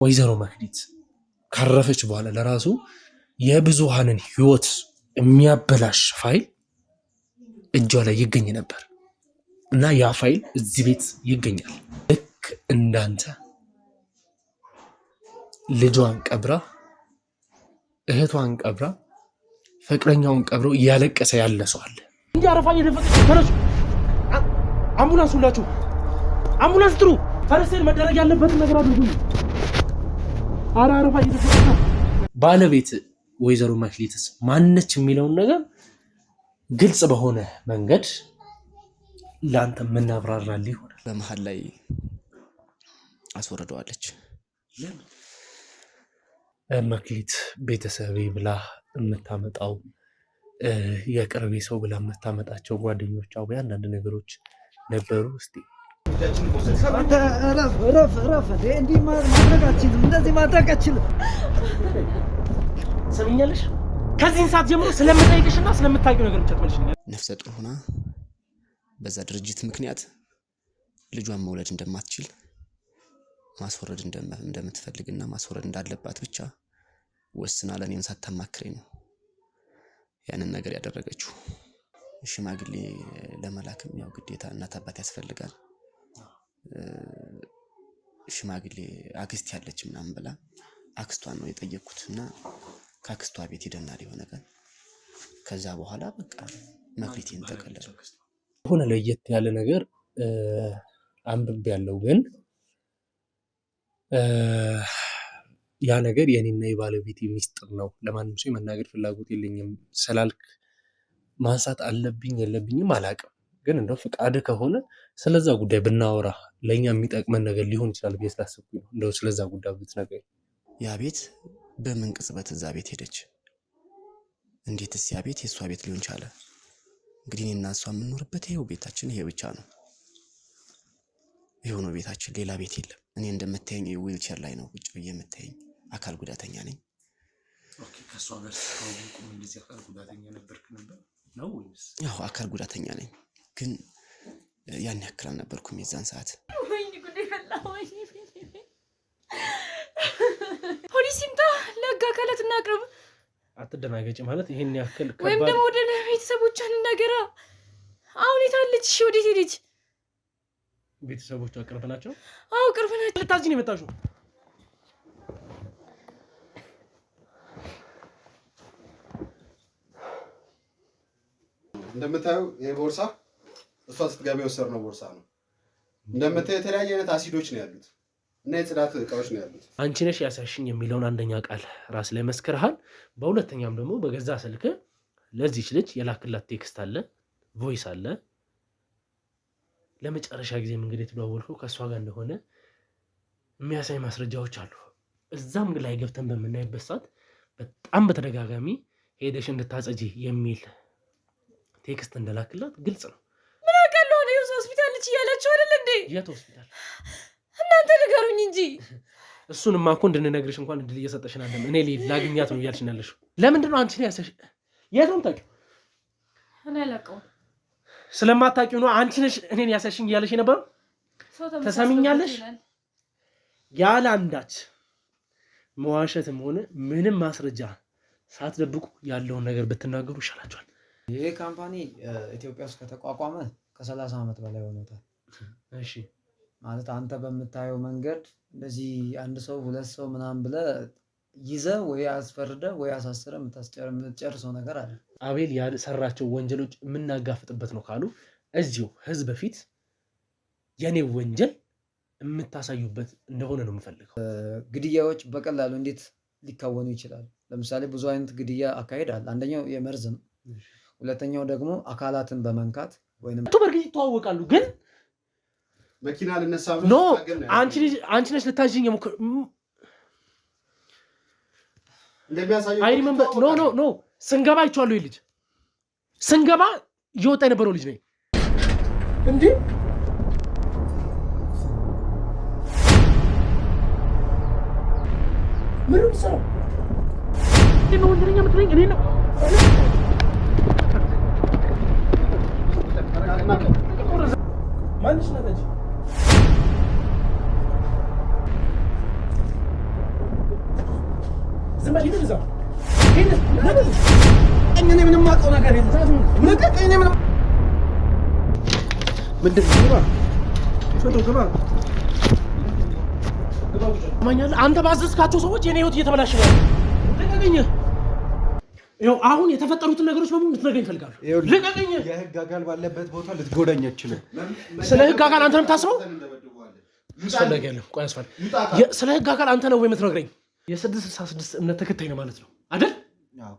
ወይዘሮ መክሊት ካረፈች በኋላ ለራሱ የብዙሃንን ህይወት የሚያበላሽ ፋይል እጇ ላይ ይገኝ ነበር እና ያ ፋይል እዚህ ቤት ይገኛል። ልክ እንዳንተ ልጇን ቀብራ እህቷን ቀብራ ፍቅረኛውን ቀብሮ እያለቀሰ ያለ ሰው አለ። እንዴ አረፋ እየደፈቀች ተነሱ፣ አምቡላንስ ሁላችሁ አምቡላንስ ጥሩ፣ ፈረስን መደረግ ያለበት ነገር አድርጉ። አረፋ እየደፈቀች ባለቤት ወይዘሮ መክሊትስ ማነች የሚለውን ነገር ግልጽ በሆነ መንገድ ላንተ ምናብራራልህ ይሆናል። በመሃል ላይ አስወርደዋለች። መክሊት ቤተሰቤ ብላ የምታመጣው የቅርቤ ሰው ብላ የምታመጣቸው ጓደኞቿ ወይ አንዳንድ ነገሮች ነበሩ። እስቲ እንዲህ ማድረግ አትችልም፣ እንደዚህ ማድረግ አትችልም። ሰምኛለሽ? ከዚህ ሰዓት ጀምሮ ስለምጠይቅሽና ስለምታውቂው ነገር ብቻ ትመልሽልኝ። ነፍሰ ጡር ሆና በዛ ድርጅት ምክንያት ልጇን መውለድ እንደማትችል ማስወረድ እንደምትፈልግና ማስወረድ እንዳለባት ብቻ ወስና ለኔም ሳታማክረኝ ነው ያንን ነገር ያደረገችው። ሽማግሌ ለመላክም ያው ግዴታ እናት አባት ያስፈልጋል። ሽማግሌ አክስት ያለች ምናምን ብላ አክስቷን ነው የጠየቅኩትና ከአክስቷ ቤት ሄደናል የሆነ ቀን። ከዛ በኋላ በቃ መክሊቴን ተቀለለ። ሆነ ለየት ያለ ነገር አንብቤ ያለው ግን ያ ነገር የኔና የባለቤቴ ሚስጥር ነው፣ ለማንም ሰው መናገር ፍላጎት የለኝም ስላልክ ማንሳት አለብኝ የለብኝም አላውቅም። ግን እንደው ፍቃድ ከሆነ ስለዛ ጉዳይ ብናወራ ለኛ የሚጠቅመን ነገር ሊሆን ይችላል ብዬ ስላሰብኩኝ ነው። እንደው ስለዛ ጉዳይ ብትነግረኝ። ያ ቤት በምን ቅጽበት እዛ ቤት ሄደች? እንዴትስ ያ ቤት የሷ ቤት ሊሆን ቻለ? እንግዲህ እኔና እሷ የምንኖርበት ይሄው ቤታችን ይሄ ብቻ ነው። ይሄው ነው ቤታችን፣ ሌላ ቤት የለም። እኔ እንደምታየኝ ዊልቸር ላይ ነው ቁጭ ብዬ የምታየኝ። አካል ጉዳተኛ ነኝ። ኦኬ። ከሷ ጋር ታውቁም እንደዚህ አካል ጉዳተኛ ነበርክ ነበር ነው ወይስ? ያው አካል ጉዳተኛ ነኝ፣ ግን ያን ያክል አልነበርኩም የዛን ሰዓት። ወይኔ ጉዴ ፈላ። ወይኔ ፖሊስ ይምጣ፣ ለህግ አካላት እናቅርብ። አትደናገጭ ማለት ይሄን ያክል ከባድ ወይም ደግሞ ወደ ቤተሰቦቿን እናገራ። አሁን የታለች? እሺ ወዴት ሄደች? ቤተሰቦቿ ቅርብ ናቸው? አዎ ቅርብ ናቸው። ልታዝኝ ነው የመጣሽው? እንደምታዩ ይሄ ቦርሳ እሷ ስትገባ የወሰድነው ቦርሳ ነው። እንደምታዩ የተለያየ አይነት አሲዶች ነው ያሉት እና የጽዳት እቃዎች ነው ያሉት። አንቺ ነሽ ያሳሽኝ የሚለውን አንደኛ ቃል ራስ ላይ መስከረሃል። በሁለተኛም ደግሞ በገዛ ስልክ ለዚች ልጅ የላክላት ቴክስት አለ፣ ቮይስ አለ። ለመጨረሻ ጊዜ እንግዲህ ተደዋወልኩ ከሷ ጋር እንደሆነ የሚያሳይ ማስረጃዎች አሉ። እዛም ላይ ገብተን በመናይበት ሰዓት በጣም በተደጋጋሚ ሄደሽ እንድታጸጂ የሚል ቴክስት እንደላክላት ግልጽ ነው። ምን አውቃለሁ ነው ሆስፒታል ልጅ እያላችሁ አይደል እንዴ? የት ሆስፒታል? እናንተ ንገሩኝ እንጂ። እሱንማ እኮ እንድንነግርሽ እንኳን እድል እየሰጠሽን አይደለም። እኔ ላግኛት ነው እያልሽኝ ያለሽው። ለምንድን ነው አንቺ ላይ ያሰሽ? የት ነው የምታውቂው? እኔ አላውቀውም። ስለማታውቂው ነው አንቺ ነሽ እኔን ያሰሽኝ እያለሽ የነበረው። ተሰሚኛለሽ? ያለ አንዳች መዋሸትም ሆነ ምንም ማስረጃ ሳትደብቁ ያለውን ነገር ብትናገሩ ይሻላችኋል። ይሄ ካምፓኒ ኢትዮጵያ ውስጥ ከተቋቋመ ከ30 ዓመት በላይ ሆኖታል። እሺ ማለት አንተ በምታየው መንገድ እንደዚህ አንድ ሰው ሁለት ሰው ምናምን ብለህ ይዘህ ወይ አስፈርደህ ወይ አሳስረህ የምትጨርሰው ነገር አለ። አቤል ያሰራቸው ወንጀሎች የምናጋፍጥበት ነው ካሉ እዚሁ ህዝብ በፊት የኔ ወንጀል የምታሳዩበት እንደሆነ ነው የምፈልገው። ግድያዎች በቀላሉ እንዴት ሊካወኑ ይችላሉ? ለምሳሌ ብዙ አይነት ግድያ አካሄድ አለ። አንደኛው የመርዝ ነው። ሁለተኛው ደግሞ አካላትን በመንካት ወይንም በርግጥ ይተዋወቃሉ። ግን መኪና ልነሳ ኖ አንቺ ነሽ ልታዥኝ የሞከር እንደሚያሳየው አይ ሪመምበር ኖ ስንገባ አይቼዋለሁ። ይሄ ልጅ ስንገባ እየወጣ የነበረው ልጅ ነኝ እንዴ? ምን ነው ሰው ነው ወንጀለኛ የምትለኝ እኔ ነው? ማንሽ ነህ? በል ሂድ እዛ ሂድ እኔ ምንም አውቀው ነገር የለም ልቀቀኝ እኔ ምንም ምንድን ነው ግባ ፈቶ ግባ ማኛል አንተ ባዘዝካቸው ሰዎች የኔ ህይወት እየተበላሸ ነው ልቀቀኝ ይኸው አሁን የተፈጠሩትን ነገሮች በሙሉ ልትነግረኝ እፈልጋለሁ ልቀቀኝ የህግ አካል ባለበት ቦታ ልትጎዳኝ አትችልም ስለ ህግ አካል አንተ ነው የምታስበው አስፈልጋለሁ ቆይ አስፈልግ ስለ ህግ አካል አንተ ነው የምትነግረኝ የ666 እምነት ተከታይ ነው ማለት ነው አይደል አዎ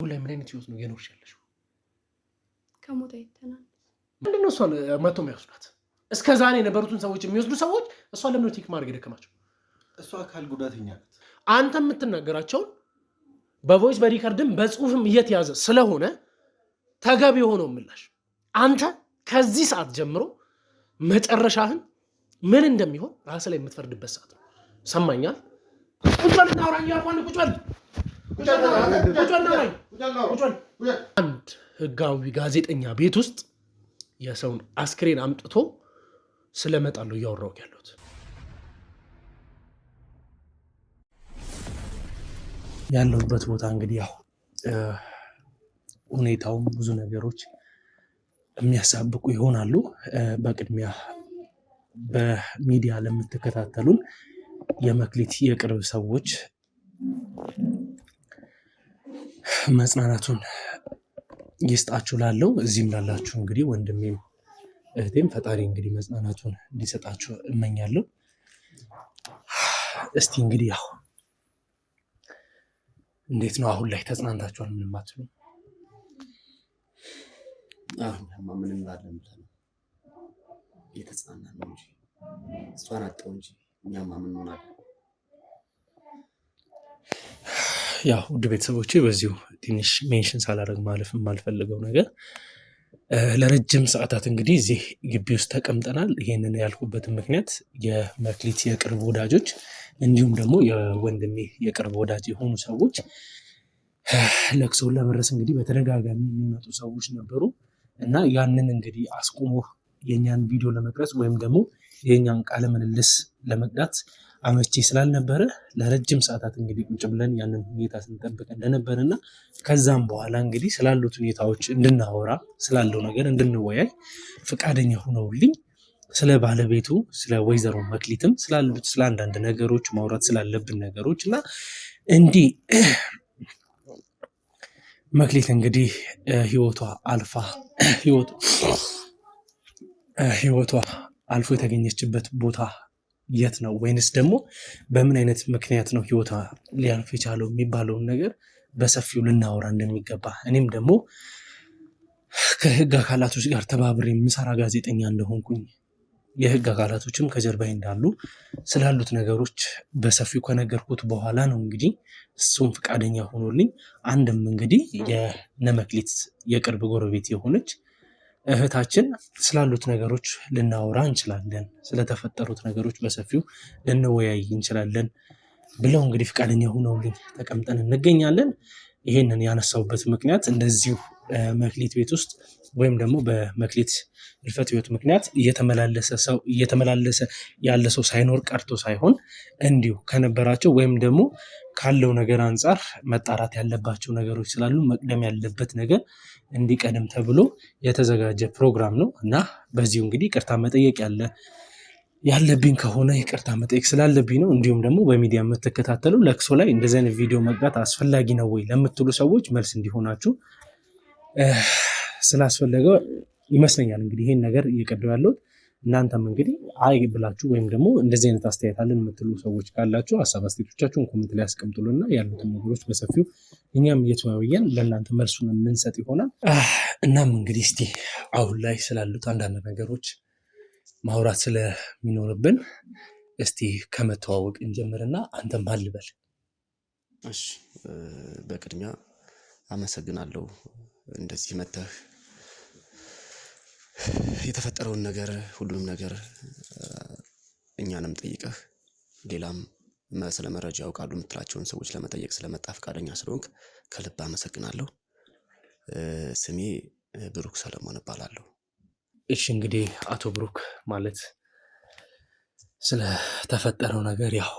ሁሌም ምን አይነት ህይወት ነው የኖርሽ ያለሽው ከሞት አይተናል ምንድነው እሷን መጥቶ የሚያስወስዳት እስከ ዛሬ የነበሩትን ሰዎች የሚወስዱ ሰዎች እሷን ለምን ቲክ ማድረግ ደከማቸው እሷ አካል ጉዳተኛ ናት አንተ የምትናገራቸው በቮይስ በሪከርድም በጽሁፍም እየተያዘ ስለሆነ ተገቢ የሆነው ምላሽ አንተ ከዚህ ሰዓት ጀምሮ መጨረሻህን ምን እንደሚሆን ራስ ላይ የምትፈርድበት ሰዓት ነው ሰማኛል ቁጭ በል እናውራ ያልኳል ቁጭ በል አንድ ህጋዊ ጋዜጠኛ ቤት ውስጥ የሰውን አስክሬን አምጥቶ ስለመጣለው እያወራሁ ያለሁት ያለሁበት ቦታ እንግዲህ ያው ሁኔታውም ብዙ ነገሮች የሚያሳብቁ ይሆናሉ። በቅድሚያ በሚዲያ ለምትከታተሉን የመክሊት የቅርብ ሰዎች መጽናናቱን ይስጣችሁ ላለው እዚህም ላላችሁ እንግዲህ ወንድሜም እህቴም ፈጣሪ እንግዲህ መጽናናቱን እንዲሰጣችሁ እመኛለሁ። እስቲ እንግዲህ ያው እንዴት ነው አሁን ላይ ተጽናንታችኋል? ምንም አትሉ? እኛማ ምን እንላለን ብለን እየተጽናናን ነው እንጂ እሷን አጣው እንጂ እኛማ ምን እንሆናለን? ያው ውድ ቤተሰቦቼ በዚሁ ትንሽ ሜንሽን ሳላደርግ ማለፍ የማልፈልገው ነገር ለረጅም ሰዓታት እንግዲህ እዚህ ግቢ ውስጥ ተቀምጠናል። ይሄንን ያልኩበትን ምክንያት የመክሊት የቅርብ ወዳጆች እንዲሁም ደግሞ የወንድሜ የቅርብ ወዳጅ የሆኑ ሰዎች ለቅሶውን ለመድረስ እንግዲህ በተደጋጋሚ የሚመጡ ሰዎች ነበሩ እና ያንን እንግዲህ አስቆሞ የኛን ቪዲዮ ለመቅረጽ ወይም ደግሞ የኛን ቃለ ምልልስ ለመቅዳት አመቺ ስላልነበረ ለረጅም ሰዓታት እንግዲህ ቁጭ ብለን ያንን ሁኔታ ስንጠብቅ እንደነበርና ከዛም በኋላ እንግዲህ ስላሉት ሁኔታዎች እንድናወራ ስላለው ነገር እንድንወያይ ፈቃደኛ ሆነውልኝ ስለ ባለቤቱ ስለ ወይዘሮ መክሊትም ስላሉት ስለ አንዳንድ ነገሮች ማውራት ስላለብን ነገሮች እና እንዲህ መክሊት እንግዲህ ህይወቷ አልፎ የተገኘችበት ቦታ የት ነው ወይንስ ደግሞ በምን አይነት ምክንያት ነው ህይወቷ ሊያልፍ የቻለው የሚባለውን ነገር በሰፊው ልናወራ እንደሚገባ እኔም ደግሞ ከህግ አካላቶች ጋር ተባብሬ የምሰራ ጋዜጠኛ እንደሆንኩኝ የህግ አካላቶችም ከጀርባዬ እንዳሉ ስላሉት ነገሮች በሰፊው ከነገርኩት በኋላ ነው እንግዲህ እሱም ፈቃደኛ ሆኖልኝ አንድም እንግዲህ የነመክሊት የቅርብ ጎረቤት የሆነች እህታችን ስላሉት ነገሮች ልናወራ እንችላለን፣ ስለተፈጠሩት ነገሮች በሰፊው ልንወያይ እንችላለን ብለው እንግዲህ ፈቃደኛ ሆነውልኝ ተቀምጠን እንገኛለን። ይሄንን ያነሳውበት ምክንያት እንደዚሁ መክሊት ቤት ውስጥ ወይም ደግሞ በመክሊት ህልፈት ህይወት ምክንያት እየተመላለሰ ያለ ሰው ሳይኖር ቀርቶ ሳይሆን እንዲሁ ከነበራቸው ወይም ደግሞ ካለው ነገር አንጻር መጣራት ያለባቸው ነገሮች ስላሉ መቅደም ያለበት ነገር እንዲቀድም ተብሎ የተዘጋጀ ፕሮግራም ነው እና በዚሁ እንግዲህ ይቅርታ መጠየቅ ያለብኝ ከሆነ ይቅርታ መጠየቅ ስላለብኝ ነው። እንዲሁም ደግሞ በሚዲያ የምትከታተሉ ለቅሶ ላይ እንደዚህ አይነት ቪዲዮ መቅዳት አስፈላጊ ነው ወይ ለምትሉ ሰዎች መልስ እንዲሆናችሁ ስላስፈለገ ይመስለኛል እንግዲህ ይሄን ነገር እየቀደው ያለው። እናንተም እንግዲህ አይ ብላችሁ ወይም ደግሞ እንደዚህ አይነት አስተያየት አለን የምትሉ ሰዎች ካላችሁ ሀሳብ አስተያየቶቻችሁን ኮሜንት ላይ አስቀምጡልና ያሉትን ነገሮች በሰፊው እኛም እየተወያየን ለእናንተ መልሱን የምንሰጥ ይሆናል። እናም እንግዲህ እስቲ አሁን ላይ ስላሉት አንዳንድ ነገሮች ማውራት ስለሚኖርብን እስቲ ከመተዋወቅ እንጀምርና አንተም አልበል። እሺ፣ በቅድሚያ አመሰግናለሁ እንደዚህ መተህ የተፈጠረውን ነገር ሁሉንም ነገር እኛንም ጠይቀህ ሌላም ስለ መረጃ ያውቃሉ የምትላቸውን ሰዎች ለመጠየቅ ስለመጣ ፈቃደኛ ስለሆንክ ከልብ አመሰግናለሁ። ስሜ ብሩክ ሰለሞን እባላለሁ። እሺ እንግዲህ አቶ ብሩክ ማለት ስለተፈጠረው ነገር ያው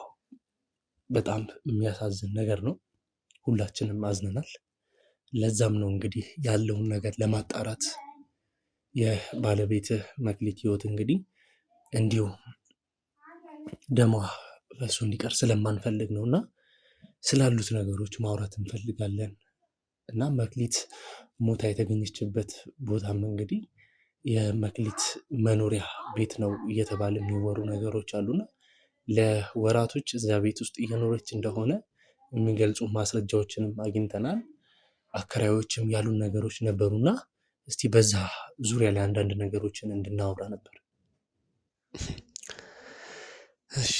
በጣም የሚያሳዝን ነገር ነው። ሁላችንም አዝነናል። ለዛም ነው እንግዲህ ያለውን ነገር ለማጣራት የባለቤትህ መክሊት ህይወት እንግዲህ እንዲሁ ደሟ ፈሶ እንዲቀር ስለማንፈልግ ነው እና ስላሉት ነገሮች ማውራት እንፈልጋለን እና መክሊት ሞታ የተገኘችበት ቦታም እንግዲህ የመክሊት መኖሪያ ቤት ነው እየተባለ የሚወሩ ነገሮች አሉና ለወራቶች እዚያ ቤት ውስጥ እየኖረች እንደሆነ የሚገልጹ ማስረጃዎችንም አግኝተናል። አከራዮችም ያሉን ነገሮች ነበሩና እስቲ በዛ ዙሪያ ላይ አንዳንድ ነገሮችን እንድናወራ ነበር። እሺ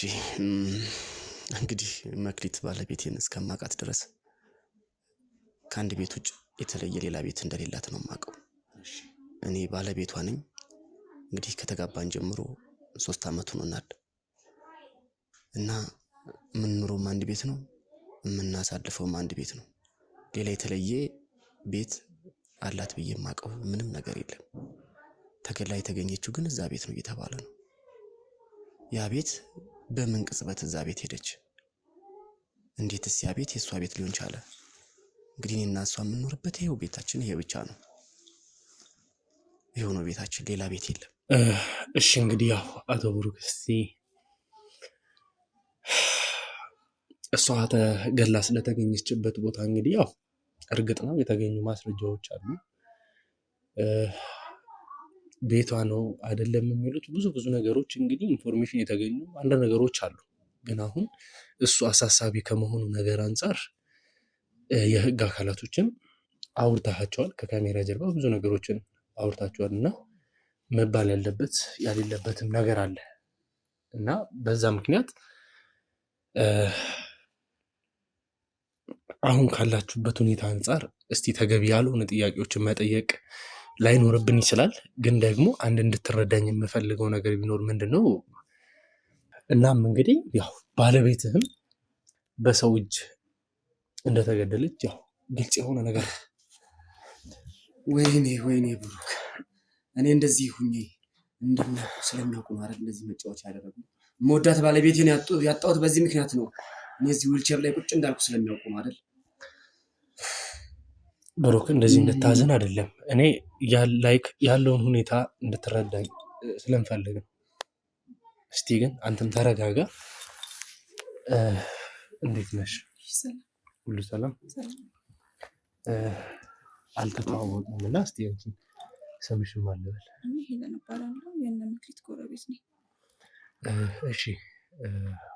እንግዲህ መክሊት ባለቤቴን እስከማውቃት ድረስ ከአንድ ቤት ውጭ የተለየ ሌላ ቤት እንደሌላት ነው የማውቀው። እኔ ባለቤቷ ነኝ። እንግዲህ ከተጋባን ጀምሮ 3 ዓመት ሆኖናል እና የምንኖረውም አንድ ቤት ነው፣ የምናሳልፈውም አንድ ቤት ነው። ሌላ የተለየ ቤት አላት ብዬ የማውቀው ምንም ነገር የለም። ተገላ የተገኘችው ግን እዛ ቤት ነው እየተባለ ነው። ያ ቤት በምን ቅጽበት እዛ ቤት ሄደች? እንዴትስ ያ ቤት የእሷ ቤት ሊሆን ቻለ? እንግዲህ እኔና እሷ የምንኖርበት ይሄው ቤታችን ይሄ ብቻ ነው። ይሄው ነው ቤታችን፣ ሌላ ቤት የለም። እሺ እንግዲህ ያው አቶ ብሩክ እስቲ እሷ ተገላ ስለተገኘችበት ቦታ እንግዲህ ያው እርግጥ ነው የተገኙ ማስረጃዎች አሉ። ቤቷ ነው አይደለም የሚሉት ብዙ ነገሮች እንግዲህ ኢንፎርሜሽን የተገኙ አንድ ነገሮች አሉ። ግን አሁን እሱ አሳሳቢ ከመሆኑ ነገር አንጻር የህግ አካላቶችን አውርታቸዋል። ከካሜራ ጀርባ ብዙ ነገሮችን አውርታቸዋል እና መባል ያለበት ያሌለበትም ነገር አለ እና በዛ ምክንያት አሁን ካላችሁበት ሁኔታ አንጻር እስቲ ተገቢ ያልሆነ ጥያቄዎችን መጠየቅ ላይኖርብን ይችላል። ግን ደግሞ አንድ እንድትረዳኝ የምፈልገው ነገር ቢኖር ምንድነው፣ እናም እንግዲህ ያው ባለቤትህም በሰው እጅ እንደተገደለች ያው ግልጽ የሆነ ነገር ነው። ወይኔ ብሩክ፣ እኔ እንደዚህ ሁኜ እንደሚያውቁ ስለሚያውቁ ነው አይደል እንደዚህ መጫወቻ ያደረጉ። መወዳት ባለቤቴን ያጣሁት በዚህ ምክንያት ነው። እኔ እዚህ ዊልቸር ላይ ቁጭ እንዳልኩ ስለሚያውቁ ነው አይደል? ብሩክ እንደዚህ እንድታዝን አይደለም፣ እኔ ያለውን ሁኔታ እንድትረዳኝ ስለምፈልግ ነው። እስቲ ግን አንተም ተረጋጋ። እንዴት ነሽ? ሁሉ ሰላም? አልተተዋወቅንም እና እስቲ አንቺ ስምሽን ማን ልበል? እኔ ሄለን እባላለሁ። የእነ መክሊት ጎረቤት ነኝ። እሺ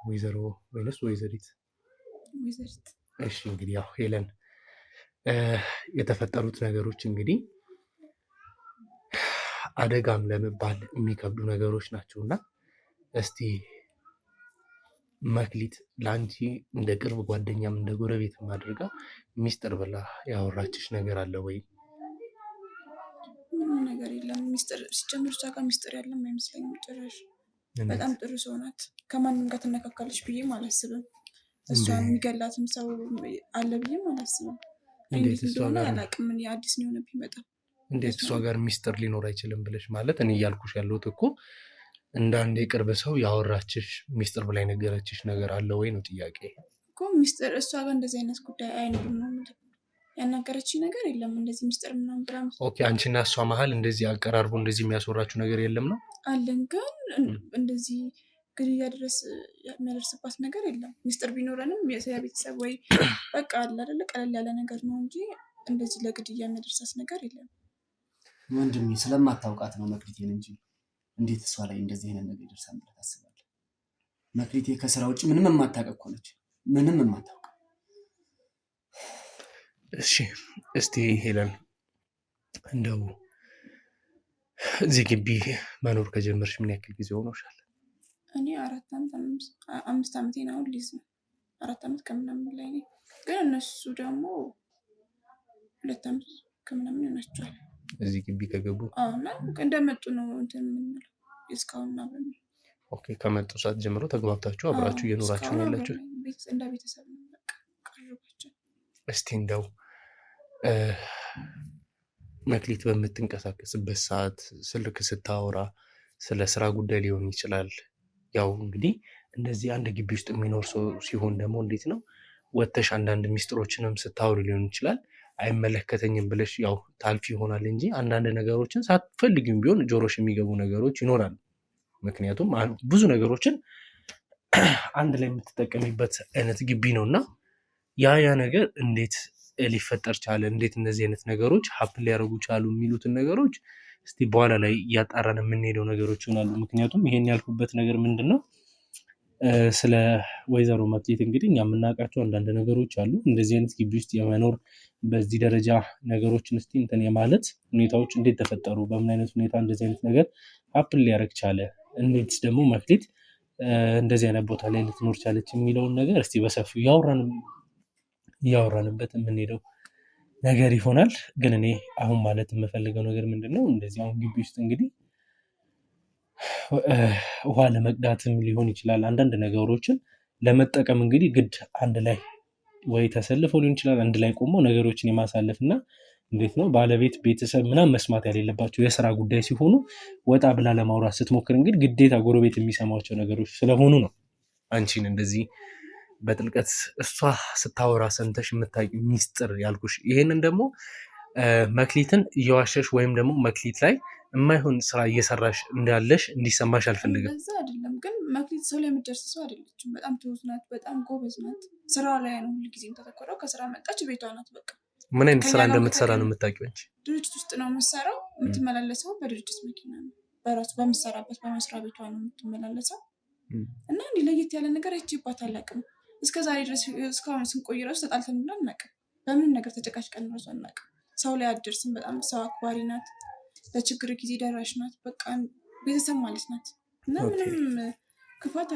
ወይዘሮ ወይንስ ወይዘሪት? ወይዘሪት። እሺ እንግዲህ ያው ሄለን የተፈጠሩት ነገሮች እንግዲህ አደጋም ለመባል የሚከብዱ ነገሮች ናቸውና እስቲ መክሊት ለአንቺ እንደ ቅርብ ጓደኛም እንደ ጎረቤትም አድርጋ ሚስጥር ብላ ያወራችሽ ነገር አለ ወይ? ምንም ነገር የለም። ሚስጥር ሲጀምር እሷ ጋር ሚስጥር ያለም አይመስለኝም ጭራሽ። በጣም ጥሩ ሰው ናት። ከማንም ጋር ትነካካለች ብዬም አላስብም። እሷን የሚገላትም ሰው አለ ብዬም አላስብም። እንዴት እንደሆነ አላውቅም። እኔ አዲስ ነው የሆነብኝ በጣም። እንዴት እሷ ጋር ሚስጥር ሊኖር አይችልም ብለሽ ማለት? እኔ እያልኩሽ ያለሁት እኮ እንደ አንድ የቅርብ ሰው ያወራችሽ ሚስጥር ብላ የነገረችሽ ነገር አለ ወይ ነው ጥያቄ እኮ። ሚስጥር እሷ ጋር እንደዚህ አይነት ጉዳይ አይኖርም ነው የምልህ። ያናገረችኝ ነገር የለም እንደዚህ ሚስጥር ምናምን ብላ። ኦኬ፣ አንቺና እሷ መሀል እንደዚህ አቀራርቦ እንደዚህ የሚያስወራችሁ ነገር የለም ነው? አለን፣ ግን እንደዚህ ግድያ ድረስ የሚያደርስባት ነገር የለም። ሚስጥር ቢኖረንም የሰያ ቤተሰብ ወይ በቃ አለ አይደለ ቀለል ያለ ነገር ነው እንጂ እንደዚህ ለግድያ የሚያደርሳት ነገር የለም። ወንድሜ ስለማታውቃት ነው መክሊቴን እንጂ እንዴት እሷ ላይ እንደዚህ አይነት ነገር ይደርሳል ብለህ ታስባለህ? መክሊቴ ከስራ ውጭ ምንም የማታውቅ እኮ ነች። ምንም የማታውቅ። እሺ እስቲ ሄለን እንደው እዚህ ግቢ መኖር ከጀመርሽ ምን ያክል ጊዜ ሆኖሻል? እኔ 5 ዓመቴን አሁን ሊዝ ነው። 4 ዓመት ከምናምን ላይ ነኝ። ግን እነሱ ደግሞ 2 ዓመት ከምናምን ይሆናቸዋል እዚህ ግቢ ከገቡ። እና እንደመጡ ነው እንትን የምንለው እስካሁን አብረን። ኦኬ፣ ከመጡ ሰዓት ጀምሮ ተግባብታችሁ አብራችሁ እየኖራችሁ ነው ያላችሁ? እንደ ቤተሰብ ነው በቃ ቀርባቸው። እስቲ እንደው መክሊት በምትንቀሳቀስበት ሰዓት ስልክ ስታወራ ስለ ስራ ጉዳይ ሊሆን ይችላል፣ ያው እንግዲህ እንደዚህ አንድ ግቢ ውስጥ የሚኖር ሰው ሲሆን ደግሞ እንዴት ነው ወጥተሽ አንዳንድ ሚስጥሮችንም ስታወሪ ሊሆን ይችላል አይመለከተኝም ብለሽ ያው ታልፊ ይሆናል እንጂ አንዳንድ ነገሮችን ሳትፈልጊም ቢሆን ጆሮሽ የሚገቡ ነገሮች ይኖራሉ። ምክንያቱም ብዙ ነገሮችን አንድ ላይ የምትጠቀሚበት አይነት ግቢ ነው እና ያ ነገር እንዴት ሊፈጠር ቻለ፣ እንዴት እነዚህ አይነት ነገሮች ሀፕን ሊያደርጉ ቻሉ የሚሉትን ነገሮች እስቲ በኋላ ላይ እያጣራን የምንሄደው ነገሮች ይሆናሉ። ምክንያቱም ይሄን ያልኩበት ነገር ምንድን ነው ስለ ወይዘሮ መክሊት እንግዲህ እኛ የምናውቃቸው አንዳንድ ነገሮች አሉ። እንደዚህ አይነት ግቢ ውስጥ የመኖር በዚህ ደረጃ ነገሮችን እስቲ እንትን የማለት ሁኔታዎች እንዴት ተፈጠሩ፣ በምን አይነት ሁኔታ እንደዚህ አይነት ነገር ሀፕን ሊያደርግ ቻለ፣ እንዴት ደግሞ መክሊት እንደዚህ አይነት ቦታ ላይ ልትኖር ቻለች የሚለውን ነገር እስቲ በሰፊው እያወራንበት የምንሄደው ነገር ይሆናል። ግን እኔ አሁን ማለት የምፈልገው ነገር ምንድን ነው እንደዚህ አሁን ግቢ ውስጥ እንግዲህ ውሃ ለመቅዳትም ሊሆን ይችላል አንዳንድ ነገሮችን ለመጠቀም እንግዲህ ግድ አንድ ላይ ወይ ተሰልፈው ሊሆን ይችላል አንድ ላይ ቆመው ነገሮችን የማሳለፍ እና እንዴት ነው ባለቤት ቤተሰብ ምናምን መስማት ያሌለባቸው የስራ ጉዳይ ሲሆኑ ወጣ ብላ ለማውራት ስትሞክር እንግዲህ ግዴታ ጎረቤት የሚሰማቸው ነገሮች ስለሆኑ ነው አንቺን እንደዚህ በጥልቀት እሷ ስታወራ ሰምተሽ የምታውቂ ሚስጥር ያልኩሽ። ይሄንን ደግሞ መክሊትን እየዋሸሽ ወይም ደግሞ መክሊት ላይ የማይሆን ስራ እየሰራሽ እንዳለሽ እንዲሰማሽ አልፈልግም። እዛ አይደለም ግን መክሊት ሰው ላይ የምትደርስ ሰው አይደለችም። በጣም ትሁት ናት፣ በጣም ጎበዝ ናት። ስራ ላይ ነው ሁልጊዜም ተተኮረው። ከስራ መጣች ቤቷ ናት። በቃ ምን አይነት ስራ እንደምትሰራ ነው የምታውቂው እንጂ ድርጅት ውስጥ ነው የምትሰራው። የምትመላለሰው በድርጅት መኪና ነው። በራሱ በምትሰራበት በመስሪያ ቤቷ ነው የምትመላለሰው። እና እንዲህ ለየት ያለ ነገር አይቼባት አላውቅም። እስከ ዛሬ ድረስ እስካሁን ስንቆይ ራሱ ተጣልተን ብለን አናውቅም። በምንም ነገር ተጨቃጭቀን ራሱ አናውቅም። ሰው ላይ አትደርስም። በጣም ሰው አክባሪ ናት። በችግር ጊዜ ደራሽ ናት። በቃ ቤተሰብ ማለት ናት። እና ምንም ክፋት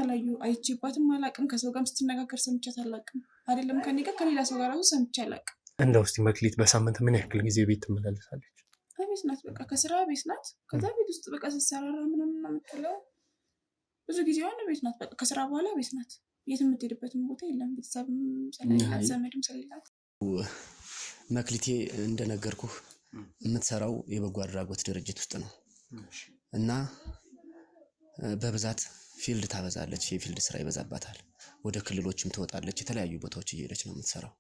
አይቼባትም አላውቅም። ከሰው ጋርም ስትነጋገር ሰምቻት አላውቅም። አይደለም ከኔ ጋር ከሌላ ሰው ጋር ራሱ ሰምቼ አላውቅም። እንደው እስቲ መክሊት በሳምንት ምን ያክል ጊዜ ቤት ትመላለሳለች? ቤት ናት። በቃ ከስራ ቤት ናት። ከዛ ቤት ውስጥ በቃ ስትሰራራ ምናምን ነው የምትውለው። ብዙ ጊዜዋን ቤት ናት። በቃ ከስራ በኋላ ቤት ናት። የት የምትሄድበትም ቦታ የለም። ቤተሰብም ስለሌላት ዘመድም ስለሌላት። መክሊቴ እንደነገርኩህ የምትሰራው የበጎ አድራጎት ድርጅት ውስጥ ነው እና በብዛት ፊልድ ታበዛለች። የፊልድ ስራ ይበዛባታል። ወደ ክልሎችም ትወጣለች። የተለያዩ ቦታዎች እየሄደች ነው የምትሰራው።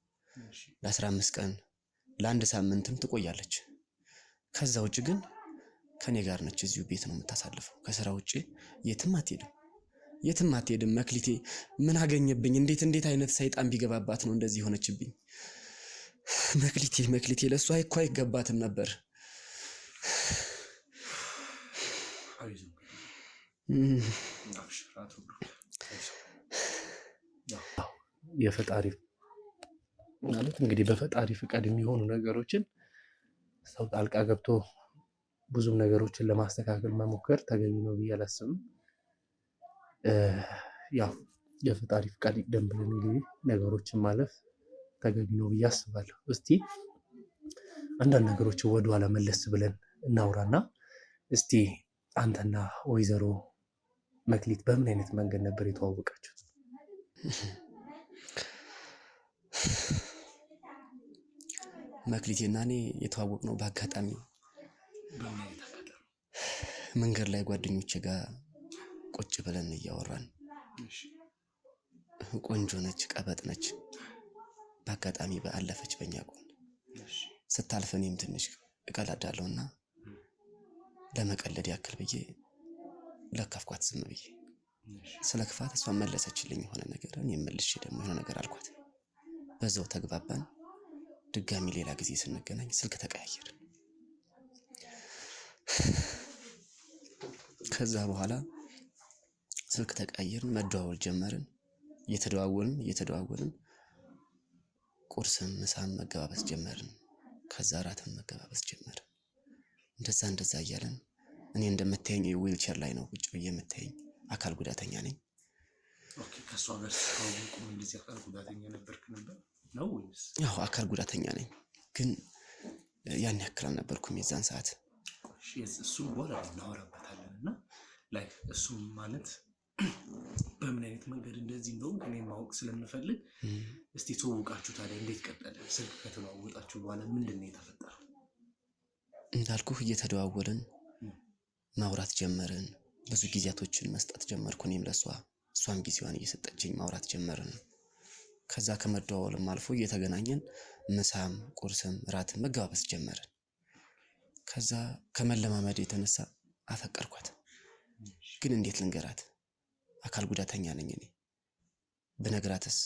ለ15 ቀን ለአንድ ሳምንትም ትቆያለች። ከዛ ውጭ ግን ከኔ ጋር ነች። እዚሁ ቤት ነው የምታሳልፈው። ከስራ ውጭ የትም አትሄድም። መክሊቴ ምን አገኘብኝ? እንዴት አይነት ሰይጣን ቢገባባት ነው እንደዚህ ሆነችብኝ? መክሊቴ ለሷ እኮ አይገባትም ነበር። የፈጣሪ ማለት እንግዲህ በፈጣሪ ፍቃድ የሚሆኑ ነገሮችን ሰው ጣልቃ ገብቶ ብዙም ነገሮችን ለማስተካከል መሞከር ተገቢ ነው ብዬ አላስብም። ያው የፈጣሪ ፍቃድ ይቅደም ብለን እንግዲህ ነገሮችን ማለፍ ተገቢ ነው ብዬ አስባለሁ። እስቲ አንዳንድ ነገሮችን ወደኋላ መለስ ብለን እናውራና እስቲ አንተና ወይዘሮ መክሊት በምን አይነት መንገድ ነበር የተዋወቃችሁት? መክሊቴና እኔ የተዋወቅነው በአጋጣሚ መንገድ ላይ ጓደኞቼ ጋር ቁጭ ብለን እያወራን፣ ቆንጆ ነች፣ ቀበጥ ነች። በአጋጣሚ በአለፈች በእኛ ጎን ስታልፍ እኔም ትንሽ እቀላዳለሁና ለመቀለድ ያክል ብዬ ለከፍኳት ዝም ብዬ። ስለ ክፋት እሷ መለሰችልኝ የሆነ ነገር፣ እኔም መልሼ ደግሞ የሆነ ነገር አልኳት። በዛው ተግባባን። ድጋሚ ሌላ ጊዜ ስንገናኝ ስልክ ተቀያየርን። ከዛ በኋላ ስልክ ተቀያየርን፣ መደዋወል ጀመርን። እየተደዋወልን ቁርስም ምሳም መገባበስ ጀመርን። ከዛ እራትም መገባበስ ጀመርን። እንደዛ እያለን እኔ እንደምታየኝ ዊልቸር ላይ ነው ቁጭ ብዬ የምታየኝ። አካል ጉዳተኛ ነኝ። ኦኬ። ከሷ ጋር ተዋወቁ። እንደዚህ አካል ጉዳተኛ ነበርክ ነው ወይስ? ያው አካል ጉዳተኛ ነኝ፣ ግን ያን ያክል አልነበርኩም የዛን ሰዓት። እሱ በኋላ እናወራበታለን እና ላይ እሱ ማለት በምን አይነት መንገድ እንደዚህ እንደውም እኔ ማወቅ ስለምፈልግ እስቲ ተዋወቃችሁ ታዲያ እንዴት ቀጠለ? ስልክ ከተዋወቃችሁ በኋላ ምንድን ነው የተፈጠረው? እንዳልኩህ እየተደዋወልን ማውራት ጀመርን። ብዙ ጊዜያቶችን መስጠት ጀመርኩ እኔም ለሷ፣ እሷም ጊዜዋን እየሰጠችኝ ማውራት ጀመርን። ከዛ ከመደዋወልም አልፎ እየተገናኘን ምሳም ቁርስም ራትም መጋባበስ ጀመርን። ከዛ ከመለማመድ የተነሳ አፈቀርኳት። ግን እንዴት ልንገራት? አካል ጉዳተኛ ነኝ እኔ። ብነግራትስ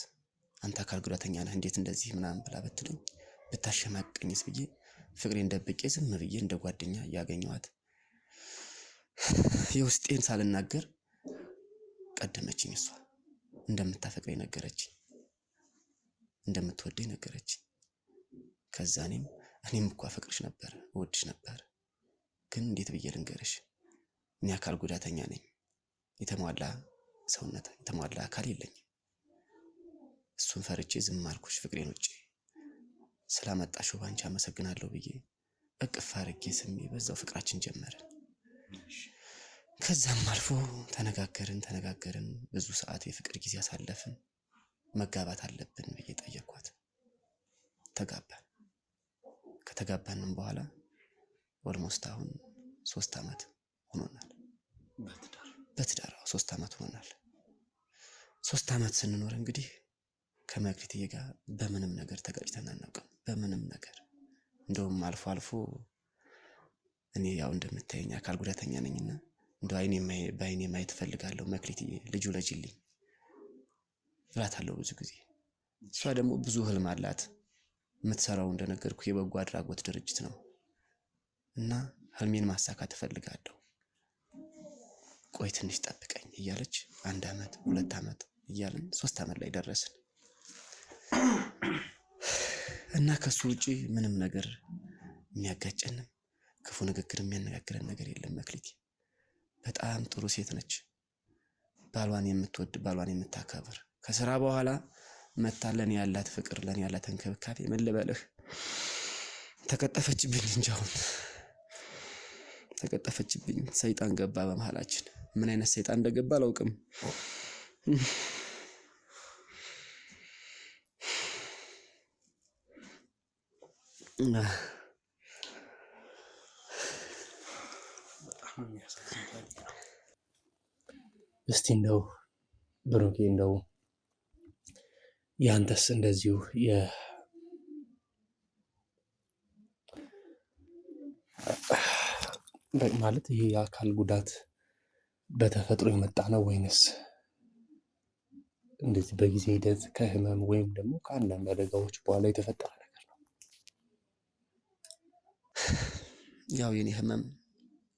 አንተ አካል ጉዳተኛ ነህ እንዴት እንደዚህ ምናምን ብላ ብትለኝ ብታሸማቀኝስ ብዬ ፍቅሬን ደብቄ ዝም ብዬ እንደ ጓደኛ ያገኘኋት የውስጤን ሳልናገር ቀደመችኝ። እሷ እንደምታፈቅረኝ ነገረችኝ፣ እንደምትወደኝ ነገረችኝ። ከዛ እኔም እኮ አፈቅርሽ ነበር፣ እወድሽ ነበር፣ ግን እንዴት ብዬ ልንገርሽ? እኔ አካል ጉዳተኛ ነኝ፣ የተሟላ ሰውነት የተሟላ አካል የለኝም። እሱን ፈርቼ ዝም አልኩሽ ፍቅሬን ውጪ ስላመጣሽው ባንቺ አመሰግናለሁ ብዬ እቅፍ አድርጌ ስሜ በዛው ፍቅራችን ጀመርን። ከዛም አልፎ ተነጋገርን፣ ብዙ ሰዓት የፍቅር ጊዜ አሳለፍን። መጋባት አለብን ብዬ ጠየኳት። ተጋባን። ከተጋባንም በኋላ ኦልሞስት አሁን 3 ዓመት ሆኖናል። በትዳር 3 ዓመት ሆኖናል። 3 ዓመት ስንኖር እንግዲህ ከመክሊትዬ ጋር በምንም ነገር ተጋጭተን አናውቅም። በምንም ነገር እንደውም አልፎ አልፎ እኔ ያው እንደምታየኝ አካል ጉዳተኛ ነኝና እንደው በአይኔ ማየት እፈልጋለሁ መክሊትዬ ልጁ ለጅልኝ እላታለሁ ብዙ ጊዜ። እሷ ደግሞ ብዙ ህልም አላት። የምትሰራው እንደነገርኩ የበጎ አድራጎት ድርጅት ነው እና ህልሜን ማሳካት እፈልጋለሁ፣ ቆይ ትንሽ ጠብቀኝ እያለች 1 ዓመት 2 ዓመት እያልን 3 ዓመት ላይ ደረስን እና ከሱ ውጪ ምንም ነገር የሚያጋጨንም ክፉ ንግግር የሚያነጋግረን ነገር የለም። መክሊት በጣም ጥሩ ሴት ነች። ባሏን የምትወድ ባሏን የምታከብር ከስራ በኋላ መታ ለኔ ያላት ፍቅር ለኔ ያላት እንክብካቤ ምን ልበልህ? ተቀጠፈችብኝ እንጂ አሁን ተቀጠፈችብኝ። ሰይጣን ገባ በመሃላችን። ምን አይነት ሰይጣን እንደገባ አላውቅም። እስቲ እንደው ብሩኬ እንደው ያንተስ እንደዚሁ ማለት ይሄ የአካል ጉዳት በተፈጥሮ የመጣ ነው ወይንስ እንደዚህ በጊዜ ሂደት ከህመም ወይም ደግሞ ከአንዳንድ አደጋዎች በኋላ የተፈጠረ ነገር ነው? ያው የኔ ህመም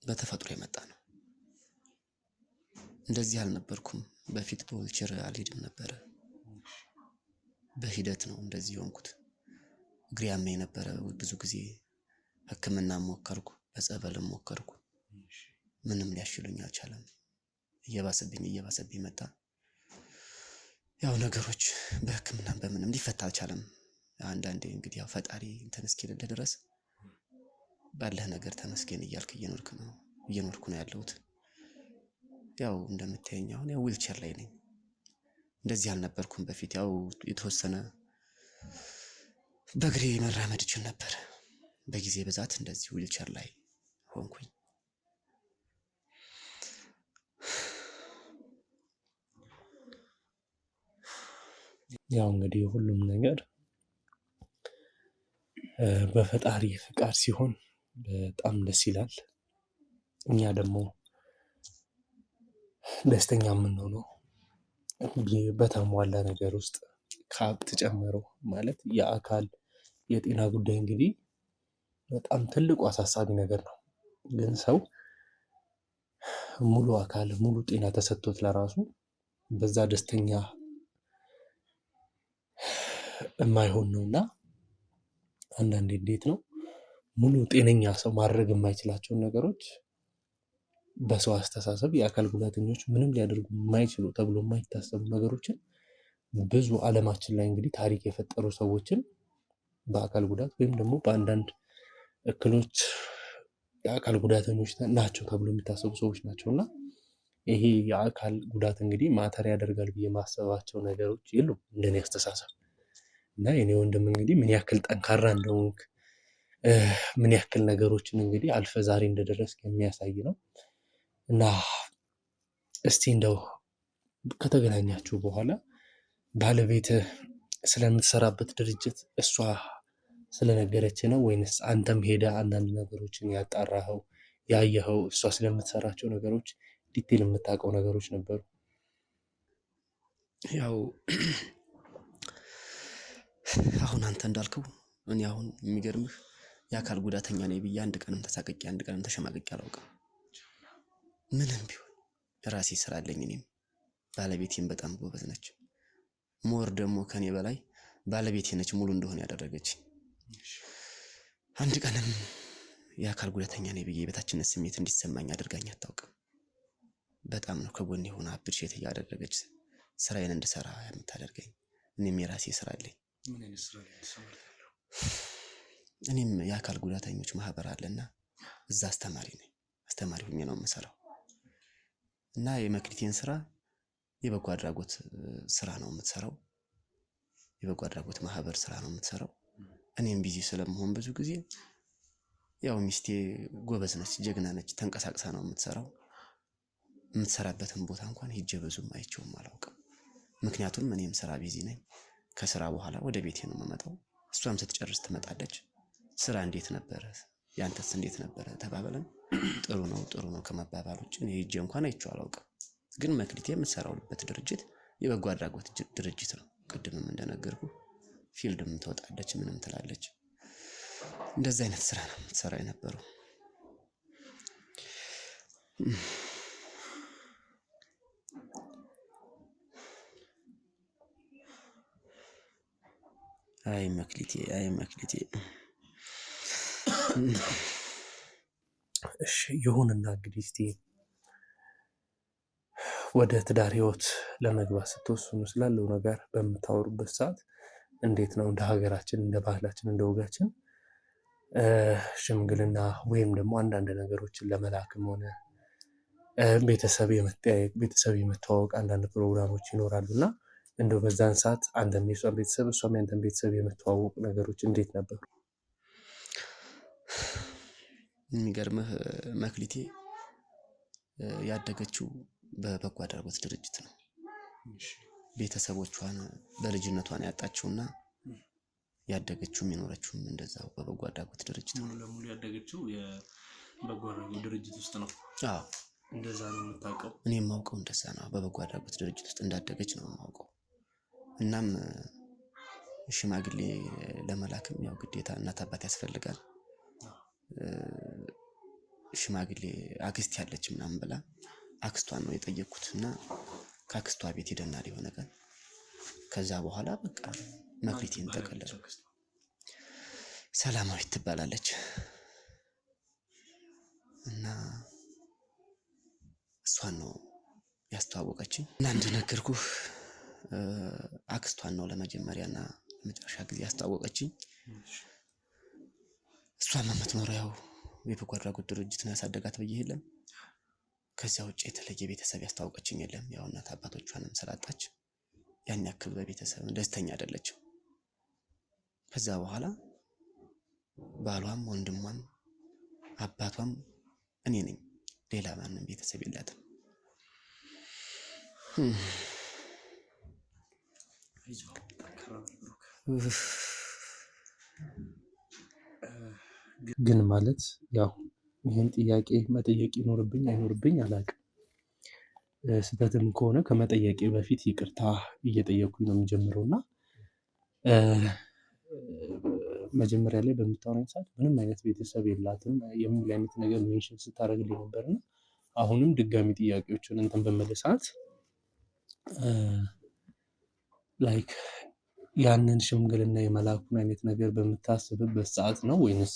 በተፈጥሮ የመጣ ነው። እንደዚህ አልነበርኩም። በፊት በዊልቸር አልሄድም ነበረ። በሂደት ነው እንደዚህ ሆንኩት። እግሬ ያመኝ ነበረ ብዙ ጊዜ። ህክምና ሞከርኩ፣ በጸበልም ሞከርኩ። ምንም ሊያሽሉኝ አልቻለም። እየባሰብኝ መጣ። ያው ነገሮች በህክምና በምንም ሊፈታ አልቻለም። አንዳንዴ እንግዲህ ያው ፈጣሪ እንትን እስኪልልህ ድረስ ባለህ ነገር ተመስገን እያልክ እየኖርኩ ነው ያለሁት። ያው እንደምታየኝ አሁን ያው ዊልቸር ላይ ነኝ። እንደዚህ አልነበርኩም በፊት። ያው የተወሰነ በእግሬ መራመድ እችል ነበር። በጊዜ ብዛት እንደዚህ ዊልቸር ላይ ሆንኩኝ። ያው እንግዲህ ሁሉም ነገር በፈጣሪ ፍቃድ ሲሆን በጣም ደስ ይላል። እኛ ደግሞ ደስተኛ የምንሆነው በተሟላ ነገር ውስጥ ከሀብት ጨምሮ ማለት የአካል የጤና ጉዳይ እንግዲህ በጣም ትልቁ አሳሳቢ ነገር ነው። ግን ሰው ሙሉ አካል ሙሉ ጤና ተሰጥቶት ለራሱ በዛ ደስተኛ የማይሆን ነውና አንዳንዴ እንዴት ነው ሙሉ ጤነኛ ሰው ማድረግ የማይችላቸውን ነገሮች በሰው አስተሳሰብ የአካል ጉዳተኞች ምንም ሊያደርጉ የማይችሉ ተብሎ የማይታሰቡ ነገሮችን ብዙ ዓለማችን ላይ እንግዲህ ታሪክ የፈጠሩ ሰዎችን በአካል ጉዳት ወይም ደግሞ በአንዳንድ እክሎች የአካል ጉዳተኞች ናቸው ተብሎ የሚታሰቡ ሰዎች ናቸውና ይሄ የአካል ጉዳት እንግዲህ ማተር ያደርጋል ብዬ ማሰባቸው ነገሮች የሉም እንደኔ አስተሳሰብ። እና የኔ ወንድም እንግዲህ ምን ያክል ጠንካራ እንደሆንክ ምን ያክል ነገሮችን እንግዲህ አልፈ ዛሬ እንደደረስክ የሚያሳይ ነው። እና እስቲ እንደው ከተገናኛችሁ በኋላ ባለቤትህ ስለምትሰራበት ድርጅት እሷ ስለነገረች ነው ወይንስ አንተም ሄደ አንዳንድ ነገሮችን ያጣራኸው ያየኸው እሷ ስለምትሰራቸው ነገሮች ዲቴል የምታውቀው ነገሮች ነበሩ? ያው አሁን አንተ እንዳልከው እኔ አሁን የሚገርምህ የአካል ጉዳተኛ ነኝ ብዬ አንድ ቀንም ተሳቅቄ አንድ ቀንም ተሸማቅቄ አላውቅም። ምንም ቢሆን ራሴ ስራ አለኝ። እኔም ባለቤቴም በጣም ጎበዝ ነች። ሞር ደግሞ ከኔ በላይ ባለቤቴ ነች ሙሉ እንደሆነ ያደረገች። አንድ ቀንም የአካል ጉዳተኛ ነኝ ብዬ የበታችነት ስሜት እንዲሰማኝ አድርጋኝ አታውቅም። በጣም ነው ከጎኔ ሆና አፕሪሼት እያደረገች ስራዬን እንድሰራ የምታደርገኝ። እኔም የራሴ ስራ አለኝ። ምን አይነት ስራ ትሰራለህ? እኔም የአካል ጉዳተኞች ማህበር አለና እዛ አስተማሪ ነኝ። አስተማሪ ሆኜ ነው የምሰራው እና የመክሊቴን ስራ የበጎ አድራጎት ስራ ነው የምትሰራው። የበጎ አድራጎት ማህበር ስራ ነው የምትሰራው። እኔም ቢዚ ስለምሆን ብዙ ጊዜ ያው ሚስቴ ጎበዝ ነች፣ ጀግና ነች፣ ተንቀሳቅሳ ነው የምትሰራው። የምትሰራበትን ቦታ እንኳን ሄጄ ብዙም አይቼውም አላውቅም። ምክንያቱም እኔም ስራ ቢዚ ነኝ። ከስራ በኋላ ወደ ቤቴ ነው የምመጣው። እሷም ስትጨርስ ትመጣለች። ስራ እንዴት ነበረ? ያንተስ እንዴት ነበረ? ተባብለን ጥሩ ነው ከመባባል ውጭ እኔ ሄጄ እንኳን አይቼው አላውቅም። ግን መክሊቴ የምትሰራውበት ድርጅት የበጎ አድራጎት ድርጅት ነው። ቅድምም እንደነገርኩ ፊልድም ትወጣለች፣ ምንም ትላለች። እንደዛ አይነት ስራ ነው የምትሰራ የነበረው። አይ መክሊቴ እሺ ይሁንና እንግዲህ እስቲ ወደ ትዳር ህይወት ለመግባት ስትወስኑ ስላለው ነገር በምታወሩበት ሰዓት እንዴት ነው እንደ ሀገራችን እንደ ባህላችን እንደ ወጋችን ሽምግልና ወይም ደግሞ አንዳንድ ነገሮችን ለመላክም ሆነ ቤተሰብ የመጠያየቅ ቤተሰብ የመተዋወቅ አንዳንድ ፕሮግራሞች ይኖራሉና እንደው በዛን ሰዓት አንተም የሷን ቤተሰብ እሷም ያንተን ቤተሰብ የመተዋወቅ ነገሮች እንዴት ነበሩ? የሚገርምህ መክሊቴ ያደገችው በበጎ አድራጎት ድርጅት ነው። ቤተሰቦቿን በልጅነቷን ያጣችውና ያደገችውም የኖረችውም እንደዛው በበጎ አድራጎት ድርጅት ነው። ሙሉ ለሙሉ ያደገችው የበጎ አድራጎት ድርጅት ውስጥ ነው። አዎ እንደዛ ነው የምታውቀው? እኔ የማውቀው እንደዛ ነው። በበጎ አድራጎት ድርጅት ውስጥ እንዳደገች ነው የማውቀው። እናም ሽማግሌ ለመላክም ያው ግዴታ እናት አባት ያስፈልጋል። ሽማግሌ አክስት ያለች ምናምን ብላ አክስቷን ነው የጠየቅኩት እና ከአክስቷ ቤት ሄደናል የሆነ ቀን። ከዛ በኋላ በቃ መክሊቴን ተቀለለ። ሰላማዊት ትባላለች እና እሷን ነው ያስተዋወቀችኝ። እና እንደነገርኩህ አክስቷን ነው ለመጀመሪያና ለመጨረሻ ጊዜ ያስተዋወቀችኝ። እሷም የምትኖረው ያው የበጎ አድራጎት ድርጅት ነው ያሳደጋት ብዬ የለም። ከዚያ ውጭ የተለየ ቤተሰብ ያስተዋወቀችኝ የለም። ያው እናት አባቶቿንም ስላጣች ያን ያክል በቤተሰብ ደስተኛ አይደለችም። ከዛ በኋላ ባሏም ወንድሟም አባቷም እኔ ነኝ። ሌላ ማንም ቤተሰብ የላትም። ግን ማለት ያው ይህን ጥያቄ መጠየቅ ይኖርብኝ አይኖርብኝ አላውቅም። ስህተትም ከሆነ ከመጠየቄ በፊት ይቅርታ እየጠየኩኝ ነው የሚጀምረው እና መጀመሪያ ላይ በምታወራኝ ሰዓት ምንም አይነት ቤተሰብ የላትም የሚል አይነት ነገር ሜንሽን ስታደርግልኝ ነበር እና አሁንም ድጋሚ ጥያቄዎችን እንትን በምልህ ሰዓት ላይክ ያንን ሽምግልና የመላኩን አይነት ነገር በምታስብበት ሰዓት ነው ወይንስ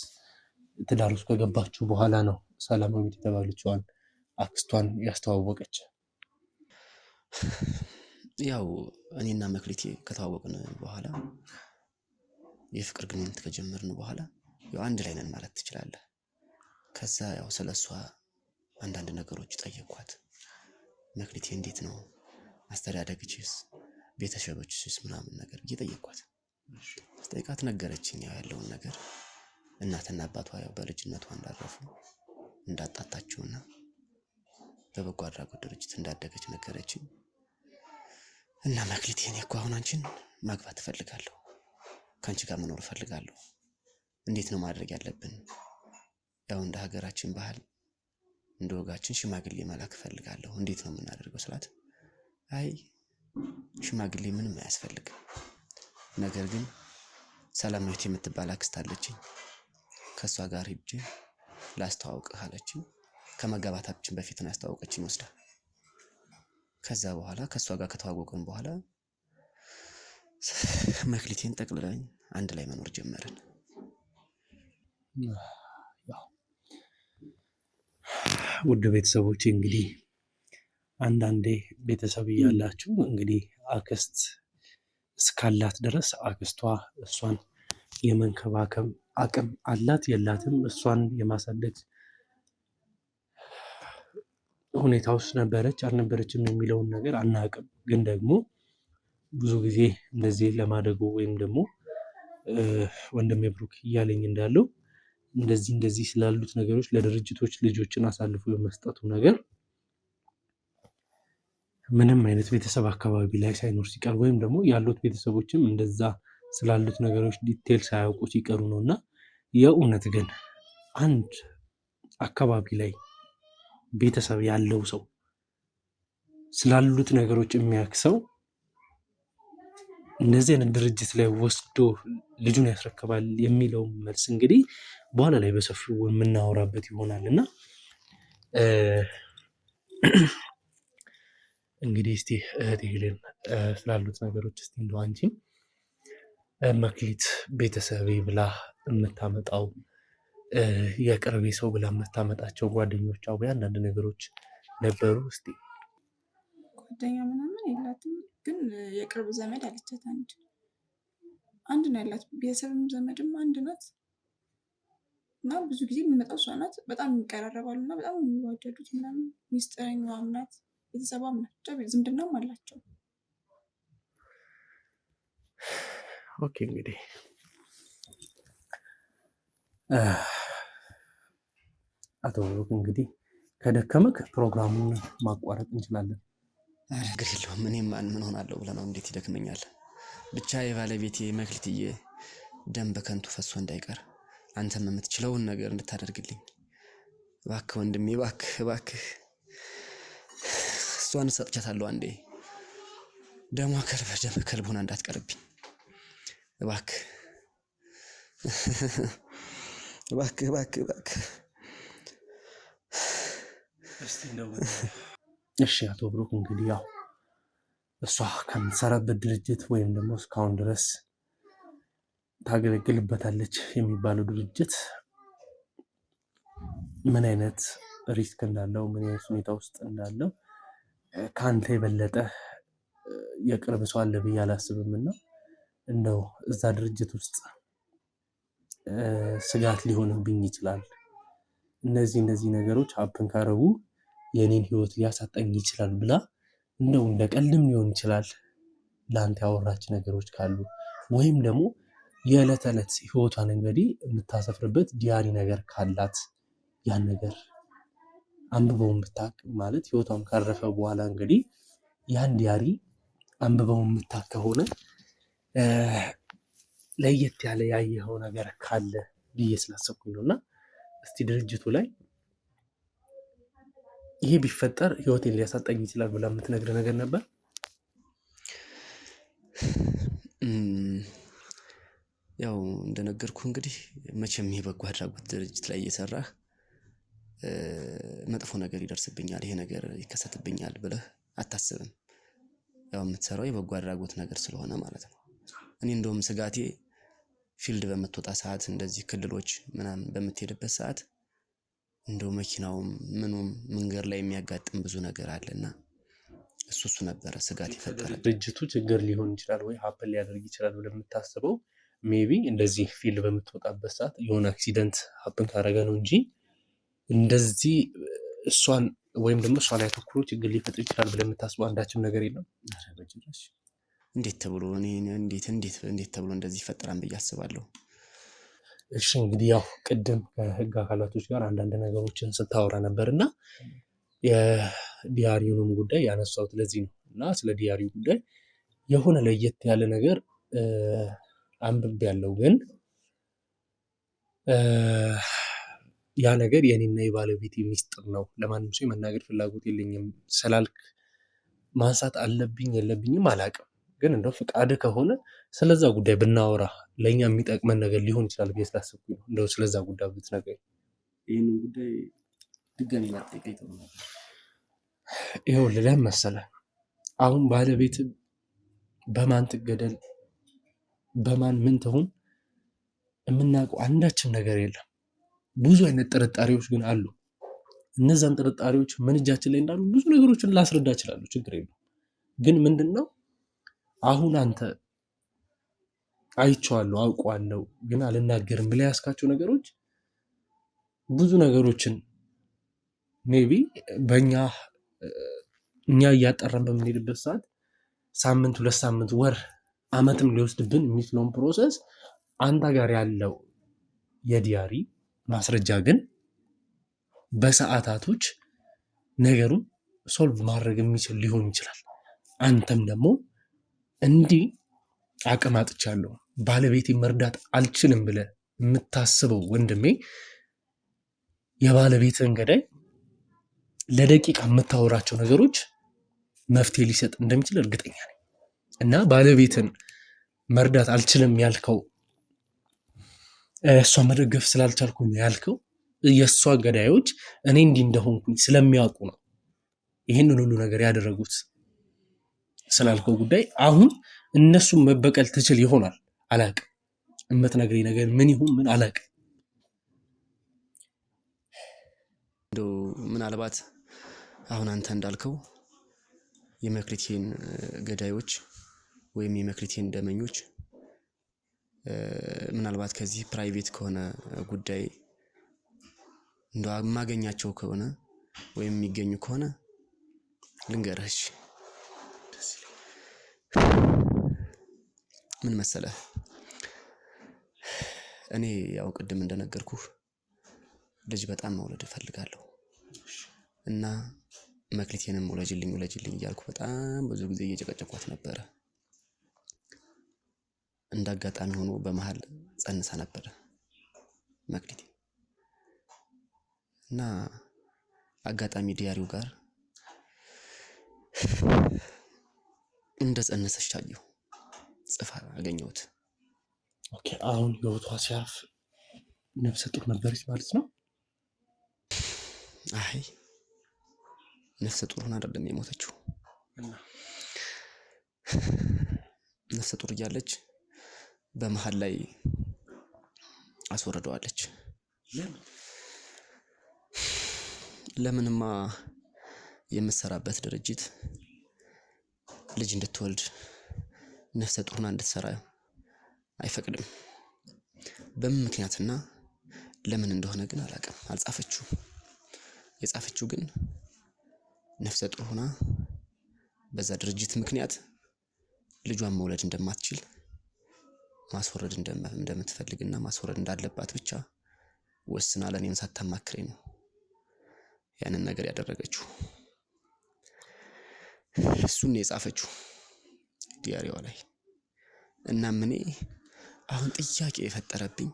ትዳር ውስጥ ከገባችሁ በኋላ ነው ሰላማዊት የተባለችዋን አክስቷን ያስተዋወቀች? ያው እኔና መክሊቴ ከተዋወቅን በኋላ የፍቅር ግንኙነት ከጀመርን በኋላ ያው አንድ ላይ ነን ማለት ትችላለህ። ከዛ ያው ስለሷ አንዳንድ ነገሮች ጠየኳት። መክሊቴ እንዴት ነው አስተዳደግችስ፣ ቤተሰቦችስ ምናምን ነገር እየጠየኳት ስጠይቃት ነገረችኝ ያው ያለውን ነገር። እናትና አባቷ ያው በልጅነቷ እንዳረፉ እንዳጣጣችውና በበጎ አድራጎት ድርጅት እንዳደገች ነገረችኝ። እና መክሊት እኔ እኮ አሁን አንቺን ማግባት እፈልጋለሁ፣ ከአንቺ ጋር መኖር እፈልጋለሁ። እንዴት ነው ማድረግ ያለብን? ያው እንደ ሀገራችን ባህል እንደ ወጋችን ሽማግሌ መላክ እፈልጋለሁ፣ እንዴት ነው የምናደርገው ስላት፣ አይ ሽማግሌ ምንም አያስፈልግም፣ ነገር ግን ሰላማዊት የምትባል አክስት አለችኝ፣ ከሷ ጋር ሂጄ ላስተዋውቅህ አለችኝ። ከመጋባታችን በፊት ነው ያስተዋወቀችኝ ወስዳ። ከዛ በኋላ ከሷ ጋር ከተዋወቅን በኋላ መክሊቴን ጠቅልላኝ አንድ ላይ መኖር ጀመርን። ውድ ቤተሰቦቼ እንግዲህ አንዳንዴ ቤተሰብ እያላችሁ እንግዲህ አክስት እስካላት ድረስ አክስቷ እሷን የመንከባከብ አቅም አላት የላትም፣ እሷን የማሳደግ ሁኔታ ውስጥ ነበረች አልነበረችም የሚለውን ነገር አናውቅም። ግን ደግሞ ብዙ ጊዜ እንደዚህ ለማደጎ ወይም ደግሞ ወንድሜ ብሩክ እያለኝ እንዳለው እንደዚህ ስላሉት ነገሮች ለድርጅቶች ልጆችን አሳልፎ የመስጠቱ ነገር ምንም አይነት ቤተሰብ አካባቢ ላይ ሳይኖር ሲቀር ወይም ደግሞ ያሉት ቤተሰቦችም እንደዛ ስላሉት ነገሮች ዲቴል ሳያውቁ ሲቀሩ ነው። እና የእውነት ግን አንድ አካባቢ ላይ ቤተሰብ ያለው ሰው ስላሉት ነገሮች የሚያክሰው እንደዚህ አይነት ድርጅት ላይ ወስዶ ልጁን ያስረክባል የሚለው መልስ እንግዲህ በኋላ ላይ በሰፊው የምናወራበት ይሆናል። እና እንግዲህ እስቲ እህት ሄለን ስላሉት ነገሮች እስቲ እንደው አንቺም መክሊት ቤተሰቤ ብላ የምታመጣው የቅርቤ ሰው ብላ የምታመጣቸው ጓደኞቿ ወይ አንዳንድ ነገሮች ነበሩ? እስቲ ጓደኛ ምናምን የላትም፣ ግን የቅርብ ዘመድ አለቻት። አንድ ነው ያላት። ቤተሰብም ዘመድም አንድ ናት እና ብዙ ጊዜ የሚመጣው እሷ ናት። በጣም የሚቀራረባሉ እና በጣም የሚዋደዱት ምናምን ሚስጥረኛዋም ናት፣ ቤተሰቧም ናት፣ ብቻ ዝምድናም አላቸው። ኦኬ እንግዲህ አቶ ብሩክ እንግዲህ ከደከመክ ፕሮግራሙን ማቋረጥ እንችላለን። ነገር የለውም። እኔም ምን ሆናለሁ ብለህ ነው? እንዴት ይደክመኛል? ብቻ የባለቤቴ መክሊትዬ ደም በከንቱ ፈሶ እንዳይቀር አንተም የምትችለውን ነገር እንድታደርግልኝ እባክህ ወንድሜ፣ እባክህ። እሷን ሰጥቻታለሁ አንዴ። ደሟ ከልብ ሆና እንዳትቀርብኝ እባክህ። እሺ አቶ ብሩክ እንግዲህ ያው እሷ ከምትሰራበት ድርጅት ወይም ደግሞ እስካሁን ድረስ ታገለግልበታለች የሚባለው ድርጅት ምን አይነት ሪስክ እንዳለው ምን አይነት ሁኔታ ውስጥ እንዳለው ከአንተ የበለጠ የቅርብ ሰው አለ ብዬ አላስብም። እና እንደው እዛ ድርጅት ውስጥ ስጋት ሊሆንብኝ ይችላል፣ እነዚህ ነገሮች ሀፕን ካረጉ የኔን ህይወት ሊያሳጣኝ ይችላል ብላ እንደው እንደ ቀልድም ሊሆን ይችላል ለአንተ ያወራች ነገሮች ካሉ ወይም ደግሞ የዕለት ተዕለት ህይወቷን እንግዲህ የምታሰፍርበት ዲያሪ ነገር ካላት ያን ነገር አንብበው የምታቅ ማለት ህይወቷን ካረፈ በኋላ እንግዲህ ያን ዲያሪ አንብበው የምታቅ ከሆነ ለየት ያለ ያየኸው ነገር ካለ ብዬ ስላሰብኩኝ ነው። እና እስቲ ድርጅቱ ላይ ይሄ ቢፈጠር ህይወቴን ሊያሳጣኝ ይችላል ብላ የምትነግር ነገር ነበር? ያው እንደነገርኩ እንግዲህ መቼም የበጎ አድራጎት ድርጅት ላይ እየሰራህ መጥፎ ነገር ይደርስብኛል፣ ይሄ ነገር ይከሰትብኛል ብለህ አታስብም። ያው የምትሰራው የበጎ አድራጎት ነገር ስለሆነ ማለት ነው። እኔ እንደውም ስጋቴ ፊልድ በምትወጣ ሰዓት እንደዚህ ክልሎች ምናምን በምትሄድበት ሰዓት እንደው መኪናውም ምኑም መንገድ ላይ የሚያጋጥም ብዙ ነገር አለና እሱ ነበረ ስጋት ይፈጠራል። ድርጅቱ ችግር ሊሆን ይችላል ወይ ሀፕን ሊያደርግ ይችላል ብለህ የምታስበው ሜቢ እንደዚህ ፊልድ በምትወጣበት ሰዓት የሆነ አክሲደንት ሀፕን ካደረገ ነው እንጂ እንደዚህ እሷን ወይም ደግሞ እሷ ላይ አተኩሮ ችግር ሊፈጥር ይችላል ብለህ የምታስበው አንዳችም ነገር የለም? እንዴት ተብሎ እንዴት ተብሎ እንደዚህ ይፈጠራል ብዬ አስባለሁ። እሺ እንግዲህ ያው ቅድም ከህግ አካላቶች ጋር አንዳንድ ነገሮችን ስታወራ ነበርና ዲያሪውንም ጉዳይ ያነሳሁት ለዚህ ነው እና ስለ ዲያሪው ጉዳይ የሆነ ለየት ያለ ነገር አንብቤያለሁ ግን ያ ነገር የኔና የባለቤቴ ሚስጥር ነው ለማንም ሰው የመናገር ፍላጎት የለኝም ስላልክ ማንሳት አለብኝ የለብኝም አላውቅም። ግን እንደው ፍቃድ ከሆነ ስለዛ ጉዳይ ብናወራ ለኛ የሚጠቅመን ነገር ሊሆን ይችላል ብዬ ስላሰብኩኝ ነው። እንደው ስለዛ ጉዳይ ብትነግረኝ። ይህንን ጉዳይ ድጋሚ ማጠይቀኝ ጥሩ ነው። ይኸውልህ ለምን መሰለህ አሁን ባለቤት በማን ትገደል በማን ምን ትሁን የምናውቀው አንዳችም ነገር የለም። ብዙ አይነት ጥርጣሬዎች ግን አሉ። እነዛን ጥርጣሬዎች ምን እጃችን ላይ እንዳሉ ብዙ ነገሮችን ላስረዳ እችላለሁ፣ ችግር የለም። ግን ምንድነው አሁን አንተ አይቼዋለሁ አውቀዋለሁ ግን አልናገርም ብለህ ያስካቸው ነገሮች ብዙ ነገሮችን ሜቢ እኛ እያጠራን በምንሄድበት ሰዓት ሳምንት፣ 2 ሳምንት፣ ወር፣ አመትም ሊወስድብን የሚችለውን ፕሮሰስ አንተ ጋር ያለው የዲያሪ ማስረጃ ግን በሰዓታቶች ነገሩን ሶልቭ ማድረግ የሚችል ሊሆን ይችላል። አንተም ደግሞ እንዲህ አቅም አጥቻለሁ ባለቤቴ መርዳት አልችልም ብለህ የምታስበው ወንድሜ የባለቤትን ገዳይ ለደቂቃ የምታወራቸው ነገሮች መፍትሄ ሊሰጥ እንደሚችል እርግጠኛ ነኝ። እና ባለቤትን መርዳት አልችልም ያልከው እሷ መደገፍ ስላልቻልኩኝ ያልከው የእሷ ገዳዮች እኔ እንዲህ እንደሆንኩኝ ስለሚያውቁ ነው ይህንን ሁሉ ነገር ያደረጉት ስላልከው ጉዳይ አሁን እነሱን መበቀል ትችል ይሆናል አላውቅም። የምትነግረኝ ነገር ምን ይሁን ምን አላውቅም። እንደው ምናልባት አሁን አንተ እንዳልከው የመክሊቴን ገዳዮች ወይም የመክሊቴን ደመኞች ምናልባት ከዚህ ፕራይቬት ከሆነ ጉዳይ እንደው የማገኛቸው ከሆነ ወይም የሚገኙ ከሆነ ልንገርህ። ምን መሰለህ እኔ ያው ቅድም እንደነገርኩህ ልጅ በጣም መውለድ እፈልጋለሁ እና መክሊቴንም ወለጅልኝ እያልኩ በጣም ብዙ ጊዜ እየጨቀጨኳት ነበረ። እንዳጋጣሚ ሆኖ በመሃል ጸንሳ ነበረ መክሊቴ እና አጋጣሚ ዲያሪው ጋር እንደ ጸነሰች ታየው ጽፋ አገኘሁት። ኦኬ አሁን ህይወቷ ሲያልፍ ነፍሰ ጡር ነበረች ማለት ነው? አይ ነፍሰ ጡር ሆና አይደለም የሞተችው። ነፍሰ ጡር እያለች በመሃል ላይ አስወርደዋለች። ለምንማ የምትሰራበት ድርጅት ልጅ እንድትወልድ ነፍሰ ጡር ሆና እንድትሰራ አይፈቅድም። በምን ምክንያትና ለምን እንደሆነ ግን አላውቅም። አልጻፈችው። የጻፈችው ግን ነፍሰ ጡር ሆና በዛ ድርጅት ምክንያት ልጇን መውለድ እንደማትችል ማስወረድ እንደምትፈልግና ማስወረድ እንዳለባት ብቻ ወስና ለኔም ሳታማክረኝ ነው ያንን ነገር ያደረገችው። እሱን ነው የጻፈችው ዲያሪዋ ላይ። እና እኔ አሁን ጥያቄ የፈጠረብኝ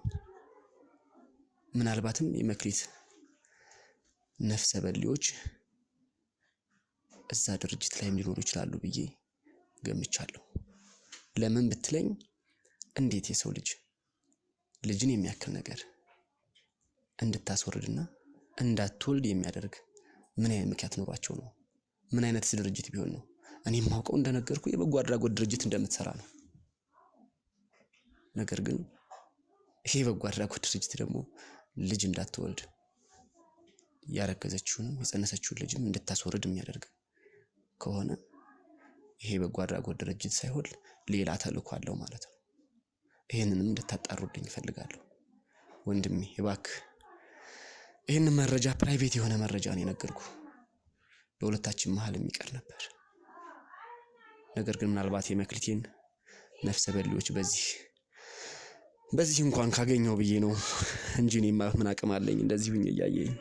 ምናልባትም የመክሊት ነፍሰ በሊዎች እዛ ድርጅት ላይ ሊኖሩ ይችላሉ ብዬ ገምቻለሁ። ለምን ብትለኝ እንዴት የሰው ልጅን የሚያክል ነገር እንድታስወርድና እንዳትወልድ የሚያደርግ ምን አይነት ምክንያት ኖሯቸው ነው? ምን አይነት ድርጅት ቢሆን ነው? እኔ የማውቀው እንደነገርኩ የበጎ አድራጎት ድርጅት እንደምትሰራ ነው። ነገር ግን ይሄ የበጎ አድራጎት ድርጅት ደግሞ ልጅ እንዳትወልድ ያረገዘችውን የጸነሰችውን ልጅም እንድታስወርድ የሚያደርግ ከሆነ ይሄ የበጎ አድራጎት ድርጅት ሳይሆን ሌላ ተልእኮ አለው ማለት ነው። ይሄንንም እንድታጣሩልኝ እፈልጋለሁ ወንድሜ እባክህ። ይሄን መረጃ ፕራይቬት የሆነ መረጃ ነው የነገርኩ። በሁለታችን መሃል የሚቀር ነበር። ነገር ግን ምናልባት የመክሊቴን ነፍሰ በሊዎች በዚህ እንኳን ካገኘው ብዬ ነው እንጂ እኔማ ምን አቅም አለኝ እንደዚህ ሁኜ እያየኝ።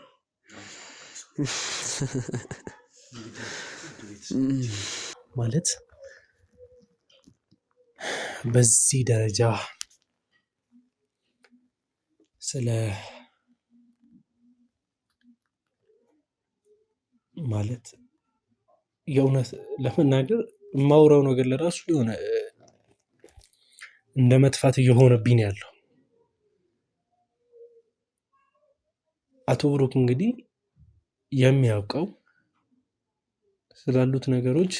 ማለት በዚህ ደረጃ ስለ ማለት የእውነት ለመናገር የማውራው ነገር ለራሱ የሆነ እንደ መጥፋት እየሆነብኝ ነው ያለው። አቶ ብሩክ እንግዲህ የሚያውቀው ስላሉት ነገሮች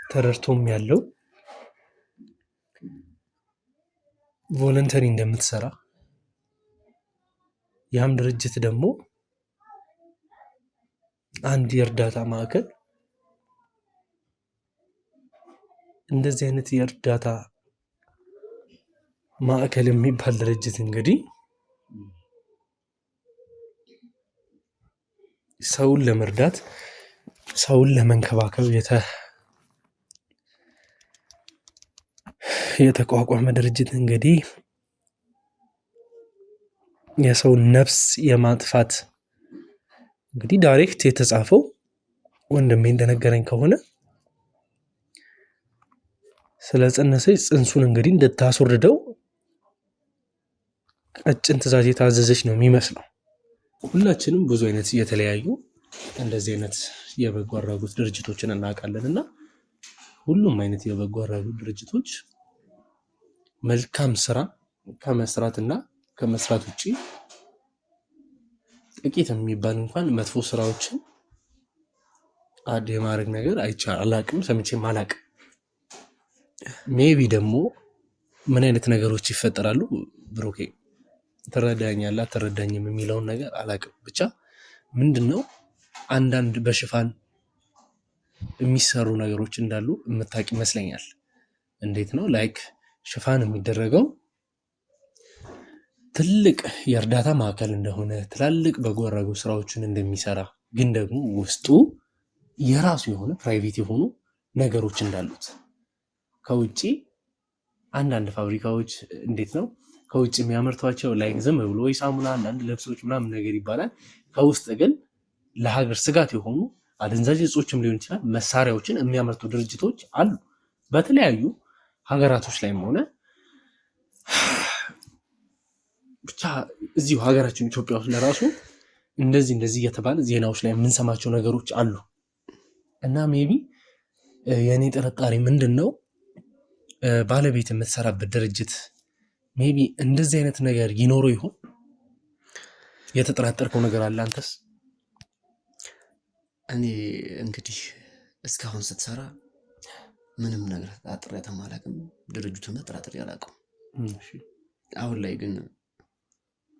ተረድቶም ያለው ቮለንተሪ እንደምትሰራ ያም ድርጅት ደግሞ አንድ የእርዳታ ማዕከል እንደዚህ አይነት የእርዳታ ማዕከል የሚባል ድርጅት እንግዲህ ሰውን ለመርዳት ሰውን ለመንከባከብ የተቋቋመ ድርጅት እንግዲህ የሰውን ነፍስ የማጥፋት እንግዲህ ዳይሬክት የተጻፈው ወንድሜ እንደነገረኝ ከሆነ ስለ ጸነሰች ጽንሱን እንግዲህ እንድታስወርደው ቀጭን ትዕዛዝ የታዘዘች ነው የሚመስለው። ሁላችንም ብዙ አይነት የተለያዩ እንደዚህ አይነት የበጎ አድራጎት ድርጅቶችን እናውቃለን እና ሁሉም አይነት የበጎ አድራጎት ድርጅቶች መልካም ስራ ከመስራትና ከመስራት ውጪ ጥቂት የሚባል እንኳን መጥፎ ስራዎችን አድ የማድረግ ነገር አላቅም፣ ሰምቼም አላቅም። ሜቢ ደግሞ ምን አይነት ነገሮች ይፈጠራሉ ብሩኬ ትረዳኛለህ አትረዳኝም የሚለውን ነገር አላቅም። ብቻ ምንድነው አንዳንድ በሽፋን የሚሰሩ ነገሮች እንዳሉ የምታውቅ ይመስለኛል። እንዴት ነው ላይክ ሽፋን የሚደረገው ትልቅ የእርዳታ ማዕከል እንደሆነ ትላልቅ በጎ አድራጎት ስራዎችን እንደሚሰራ ግን ደግሞ ውስጡ የራሱ የሆነ ፕራይቬት የሆኑ ነገሮች እንዳሉት ከውጪ አንዳንድ ፋብሪካዎች እንዴት ነው ከውጭ የሚያመርቷቸው ላይክ ዝም ብሎ ወይ ሳሙና አንዳንድ ልብሶች ምናምን ነገር ይባላል። ከውስጥ ግን ለሀገር ስጋት የሆኑ አደንዛዥ እጾችም ሊሆን ይችላል መሳሪያዎችን የሚያመርቱ ድርጅቶች አሉ በተለያዩ ሀገራቶች ላይም ሆነ ብቻ እዚሁ ሀገራችን ኢትዮጵያ ውስጥ ለራሱ እንደዚህ እየተባለ ዜናዎች ላይ የምንሰማቸው ነገሮች አሉ እና ሜቢ የኔ ጥርጣሬ ምንድነው ባለቤት የምትሰራበት ድርጅት ሜቢ እንደዚህ አይነት ነገር ይኖረው ይሆን? የተጠራጠርከው ነገር አለ አንተስ? እኔ እንግዲህ እስካሁን ስትሰራ ምንም ነገር ተጠራጥሬ አላውቅም። ድርጅቱን ተጠራጥሬ አላውቅም። አሁን ላይ ግን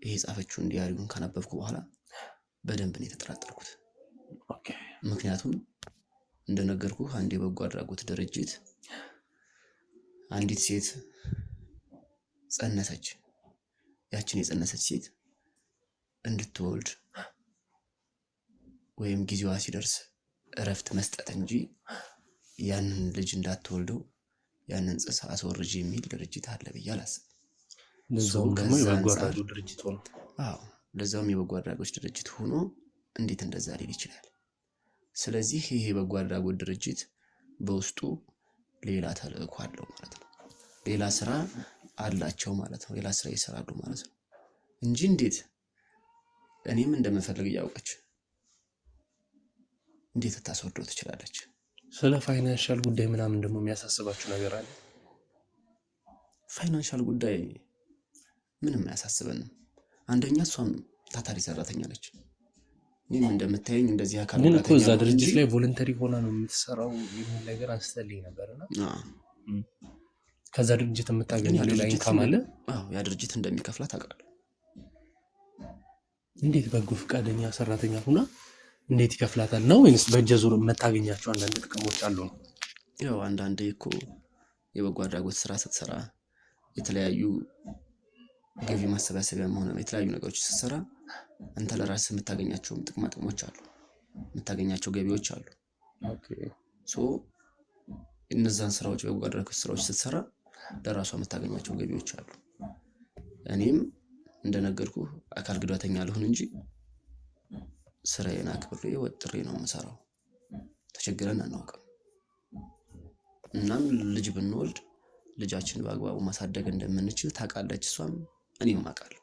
ይሄ ጻፈችውን ዲያሪውን ካነበብኩ በኋላ በደንብ ነው የተጠራጠርኩት። ምክንያቱም እንደነገርኩህ አንድ የበጎ አድራጎት ድርጅት አንዲት ሴት ጸነሰች። ያችን የጸነሰች ሴት እንድትወልድ ወይም ጊዜዋ ሲደርስ እረፍት መስጠት እንጂ ያንን ልጅ እንዳትወልደው ያንን ጽንስ አስወርጅ የሚል ድርጅት አለ ብዬ አላስብም። ለዛውም ደግሞ የበጎ አድራጎት ድርጅት ሆኖ ለዛውም የበጎ አድራጎት ድርጅት ሆኖ እንዴት እንደዛ ሊል ይችላል? ስለዚህ ይሄ የበጎ አድራጎት ድርጅት በውስጡ ሌላ ተልእኮ አለው ማለት ነው። ሌላ ስራ አላቸው ማለት ነው። ሌላ ስራ ይሰራሉ ማለት ነው እንጂ እንዴት እኔም እንደምፈልግ እያወቀች እንዴት ታስወርደው ትችላለች? ስለ ፋይናንሻል ጉዳይ ምናምን ደግሞ የሚያሳስባችሁ ነገር አለ? ፋይናንሻል ጉዳይ ምንም አያሳስበንም። አንደኛ እሷም ታታሪ ሰራተኛ ነች። እኔም እንደምታየኝ እንደዚህ አካል ግን እኮ እዛ ድርጅት ላይ ቮለንተሪ ሆና ነው የምትሰራው የሚል ነገር አንስተልኝ ነበርና ከዛ ድርጅት የምታገኘው ሌላ ኢንካም አለ? ያ ድርጅት እንደሚከፍላት አውቃለሁ። እንዴት በጎ ፈቃደኛ ሰራተኛ ሆና እንዴት ይከፍላታል ነው ወይስ በጀዙር የምታገኛቸው አንዳንድ ጥቅሞች አሉ ነው? ያው አንዳንዴ እኮ የበጎ አድራጎት ስራ ስትሰራ የተለያዩ ገቢ ማሰባሰቢያም ሆነ የተለያዩ ነገሮች ስትሰራ አንተ ለራስህ የምታገኛቸው ጥቅሞች አሉ፣ የምታገኛቸው ገቢዎች አሉ። ሶ እነዛን ስራዎች በበጎ አድራጎት ስራዎች ስትሰራ ለራሷ የምታገኛቸው ገቢዎች አሉ። እኔም እንደነገርኩህ አካል ጉዳተኛ ልሁን እንጂ ስራዬን አክብሬ ወጥሬ ነው የምሰራው። ተቸግረን አናውቅም። እናም ልጅ ብንወልድ ልጃችን በአግባቡ ማሳደግ እንደምንችል ታውቃለች እሷም እኔም አውቃለሁ።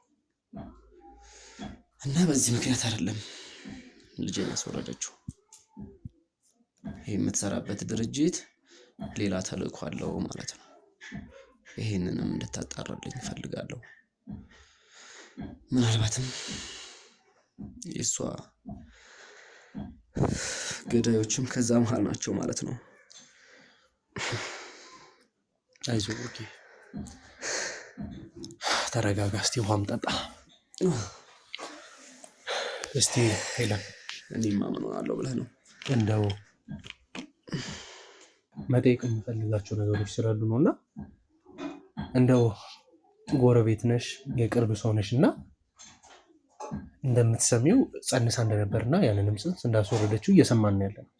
እና በዚህ ምክንያት አይደለም ልጄን ያስወረደችው። ይሄ የምትሰራበት ድርጅት ሌላ ተልእኮ አለው ማለት ነው። ይሄንንም እንድታጣራልኝ እፈልጋለሁ። ምናልባትም የእሷ ገዳዮችም ከዛ መሃል ናቸው ማለት ነው። አይዞህ ኦኬ፣ ተረጋጋ። እስቲ ውሃም ጠጣ። እስቲ ሄለን፣ እኔማ ምን ሆናለሁ ብለህ ነው? እንደው መጠየቅ የምፈልጋቸው ነገሮች ስላሉ ነው እና እንደው ጎረቤት ነሽ፣ የቅርብ ሰው ነሽ እና እንደምትሰሚው ጸንሳ እንደነበርና ያንንም ጽንስ እንዳስወረደችው እየሰማን ያለ ነው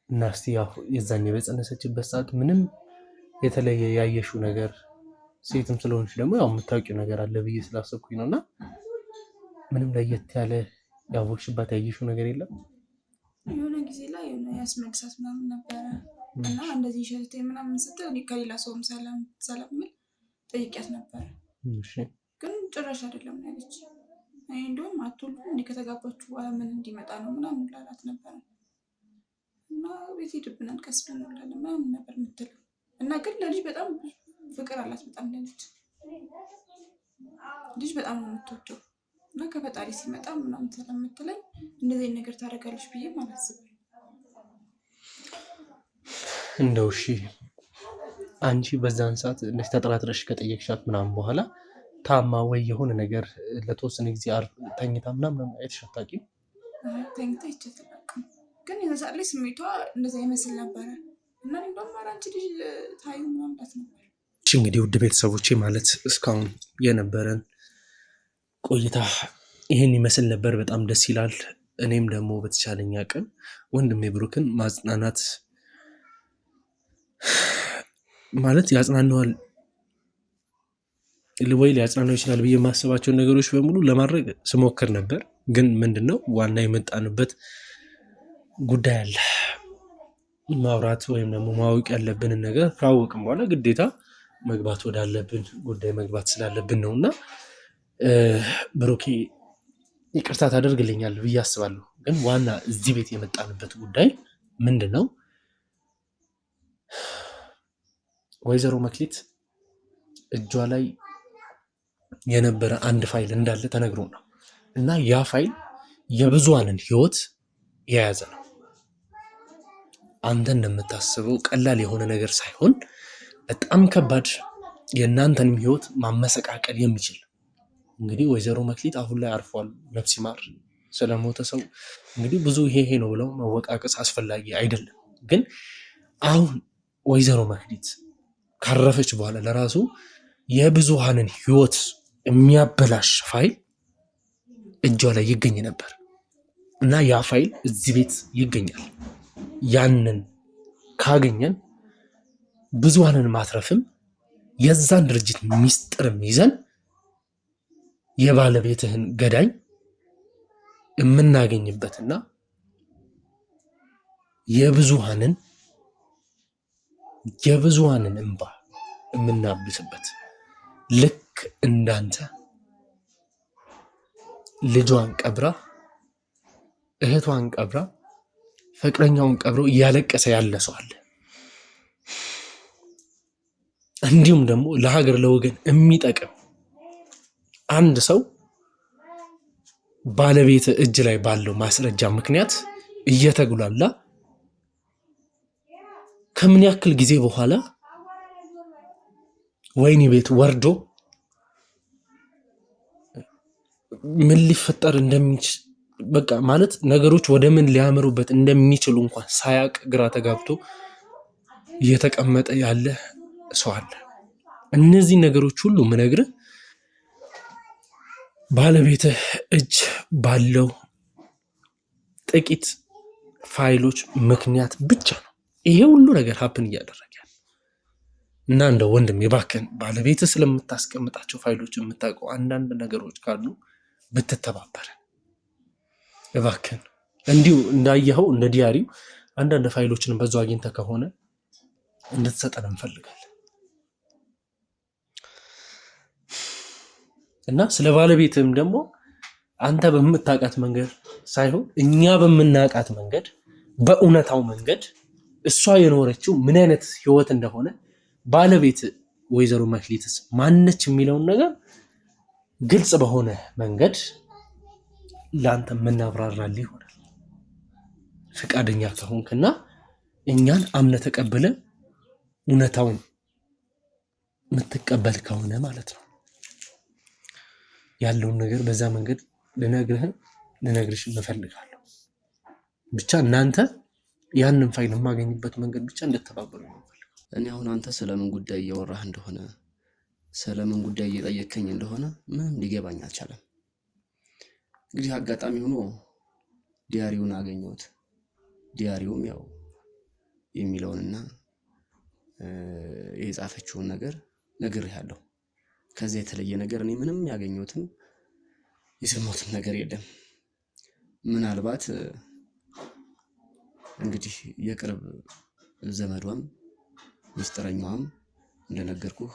እና እስቲ ያው የዛኔ በጸነሰችበት ሰዓት ምንም የተለየ ያየሽው ነገር፣ ሴትም ስለሆንሽ ደግሞ ያው የምታውቂው ነገር አለ ብዬ ስላሰብኩኝ ነው እና ምንም ለየት ያለ ያወቅሽባት ያየሽው ነገር የለም? የሆነ ጊዜ ላይ የሆነ ያስመልሳት ምናምን ነበረ እና እንደዚህ ሸተቴ ምናምን ስትል እኔ ከሌላ ሰውም ሰላምል ጠይቂያት ነበረ። ግን ጭራሽ አይደለም ያለች። እኔ እንደውም አትወልዱ እንዲህ ከተጋባችሁ በኋላ ምን እንዲመጣ ነው ምናምን ላላት ነበረ እና ቤት ሄድብናል ቀስ ብለን እንውላለን ምናምን ነበር የምትለው እና ግን ለልጅ በጣም ፍቅር አላት። በጣም ልጅ በጣም ነው የምትወደው እና ከፈጣሪ ሲመጣ ምናምን ስለምትለኝ እንደዚህ ነገር ታደርጋለች ብዬ አላስብም። እንደው እሺ አንቺ በዛን ሰዓት እንደዚህ ተጠራጥረሽ ከጠየቅሻት ምናምን በኋላ ታማ ወይ የሆነ ነገር ለተወሰነ ጊዜ ተኝታ ምናምን አይተሽ አታውቂም? ተኝታ አይቻት አላውቅም። ግን የዛ ሰዓት ላይ ስሜቷ እንደዛ ይመስል ነበረ እና እንደውም አንቺ ልጅ ታዩ ምናምን ላት ነበር። እሺ እንግዲህ ውድ ቤተሰቦቼ ማለት እስካሁን የነበረን ቆይታ ይህን ይመስል ነበር። በጣም ደስ ይላል። እኔም ደግሞ በተቻለኝ አቅም ወንድሜ ብሩክን ማጽናናት ማለት ያጽናናዋል ወይ ሊያጽናናው ይችላል ብዬ የማስባቸውን ነገሮች በሙሉ ለማድረግ ስሞክር ነበር። ግን ምንድነው ዋና የመጣንበት ጉዳይ አለ። ማውራት ወይም ደግሞ ማወቅ ያለብንን ነገር ካወቅም በኋላ ግዴታ መግባት ወዳለብን ጉዳይ መግባት ስላለብን ነውና ብሩኬ ይቅርታ ታደርግልኛል ብዬ አስባለሁ። ግን ዋና እዚህ ቤት የመጣንበት ጉዳይ ምንድነው? ወይዘሮ መክሊት እጇ ላይ የነበረ አንድ ፋይል እንዳለ ተነግሮ ነው እና ያ ፋይል የብዙሃንን ህይወት የያዘ ነው። አንተ እንደምታስበው ቀላል የሆነ ነገር ሳይሆን በጣም ከባድ የእናንተንም ህይወት ማመሰቃቀል የሚችል እንግዲህ ወይዘሮ መክሊት አሁን ላይ አርፏል፣ ነፍስ ይማር። ስለሞተ ሰው እንግዲህ ብዙ ይሄ ነው ብለው መወቃቀስ አስፈላጊ አይደለም። ግን አሁን ወይዘሮ መክሊት ካረፈች በኋላ ለራሱ የብዙሃንን ህይወት የሚያበላሽ ፋይል እጇ ላይ ይገኝ ነበር እና ያ ፋይል እዚህ ቤት ይገኛል። ያንን ካገኘን ብዙሃንን ማትረፍም የዛን ድርጅት ሚስጥርም ይዘን የባለቤትህን ገዳይ የምናገኝበትና የብዙሃንን እንባ የምናብስበት ልክ እንዳንተ ልጇን ቀብራ እህቷን ቀብራ ፍቅረኛውን ቀብሮ እያለቀሰ ያለ ሰው አለ። እንዲሁም ደግሞ ለሀገር ለወገን የሚጠቅም አንድ ሰው ባለቤት እጅ ላይ ባለው ማስረጃ ምክንያት እየተጉላላ ከምን ያክል ጊዜ በኋላ ወይኒ ቤት ወርዶ ምን ሊፈጠር እንደሚችል በቃ ማለት ነገሮች ወደ ምን ሊያመሩበት እንደሚችሉ እንኳን ሳያቅ ግራ ተጋብቶ እየተቀመጠ ያለ ሰው አለ። እነዚህ ነገሮች ሁሉ ምነግርህ ባለቤትህ እጅ ባለው ጥቂት ፋይሎች ምክንያት ብቻ ነው ይሄ ሁሉ ነገር ሀፕን እያደረገ እና እንደ ወንድም የባከን ባለቤትህ ስለምታስቀምጣቸው ፋይሎች የምታውቀው አንዳንድ ነገሮች ካሉ ብትተባበር እባክን እንዲሁ እንዳየኸው እንደ ዲያሪው አንዳንድ ፋይሎችን በዛው አግኝተህ ከሆነ እንድትሰጠን እንፈልጋለን እና ስለ ባለቤትም ደግሞ አንተ በምታውቃት መንገድ ሳይሆን እኛ በምናውቃት መንገድ በእውነታው መንገድ እሷ የኖረችው ምን አይነት ህይወት እንደሆነ ባለቤት ወይዘሮ መክሊትስ ማነች የሚለውን ነገር ግልጽ በሆነ መንገድ ለአንተ የምናብራራልህ ይሆናል ፈቃደኛ ከሆንክና እኛን አምነ ተቀበለ እውነታውን የምትቀበል ከሆነ ማለት ነው። ያለውን ነገር በዛ መንገድ ልነግርሽ እንፈልጋለሁ። ብቻ እናንተ ያንን ፋይል የማገኝበት መንገድ ብቻ እንድትተባበሩ ነው። እኔ አሁን አንተ ስለምን ጉዳይ እያወራህ እንደሆነ ስለምን ጉዳይ እየጠየከኝ እንደሆነ ምንም ሊገባኝ አልቻለም። እንግዲህ አጋጣሚ ሆኖ ዲያሪውን አገኘሁት። ዲያሪውም ያው የሚለውንና የጻፈችውን ነገር ነግሬሃለሁ። ከዚህ የተለየ ነገር እኔ ምንም ያገኘሁትም የሰማሁትም ነገር የለም። ምናልባት እንግዲህ የቅርብ ዘመዷም ሚስጥረኛዋም እንደነገርኩህ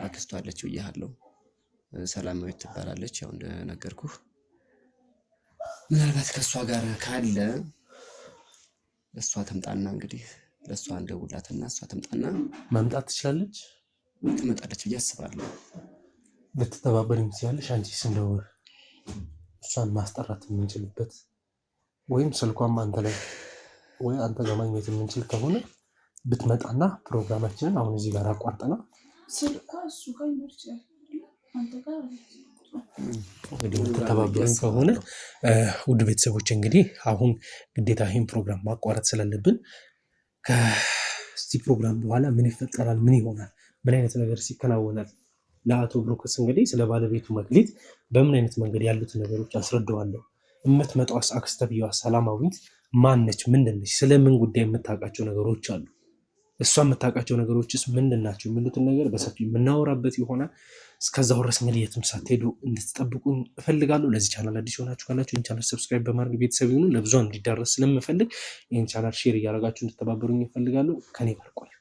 አክስቷ አለች ብዬሃለሁ። ሰላማዊት ትባላለች። ያው እንደነገርኩህ ምናልባት ከእሷ ጋር ካለ እሷ ትምጣና እንግዲህ ለእሷ እንደውላትና እሷ ትምጣና መምጣት ትችላለች፣ ትመጣለች ብዬ አስባለሁ። ልትተባበሪኝ ትችላለሽ። አንቺስ እንደው እሷን ማስጠራት የምንችልበት ወይም ስልኳም አንተ ላይ ወይ አንተ ጋር ማግኘት የምንችል ከሆነ ብትመጣና ፕሮግራማችንን አሁን እዚህ ጋር አቋርጠና ስልኳ እሱ ጋር ይኖር ይችላል። አንተ ጋር እንግዲህ የምትተባበሩኝ ከሆነ ውድ ቤተሰቦች እንግዲህ አሁን ግዴታ ይህን ፕሮግራም ማቋረጥ ስላለብን ከዚህ ፕሮግራም በኋላ ምን ይፈጠራል፣ ምን ይሆናል፣ ምን አይነት ነገር ሲከናወናል ለአቶ ብሩክስ እንግዲህ ስለ ባለቤቱ መክሊት በምን አይነት መንገድ ያሉትን ነገሮች አስረዳዋለሁ። የምትመጣው አክስተ ብየዋ ሰላማዊት ማነች? ምንድነች? ስለምን ጉዳይ የምታውቃቸው ነገሮች አሉ? እሷ የምታውቃቸው ነገሮችስ ምንድን ናቸው? የሚሉትን ነገር በሰፊው የምናወራበት ይሆናል። እስከዛው ድረስ እንግዲህ የትም ሳትሄዱ እንድትጠብቁኝ እፈልጋለሁ። ለዚህ ቻናል አዲስ ሆናችሁ ካላችሁ ይህን ቻናል ሰብስክራይብ በማድረግ ቤተሰብ ይሁኑ። ለብዙ እንዲዳረስ ስለምፈልግ ይህን ቻናል ሼር እያደረጋችሁ እንድትተባበሩኝ እፈልጋለሁ። ከኔ ጋር ቆዩ።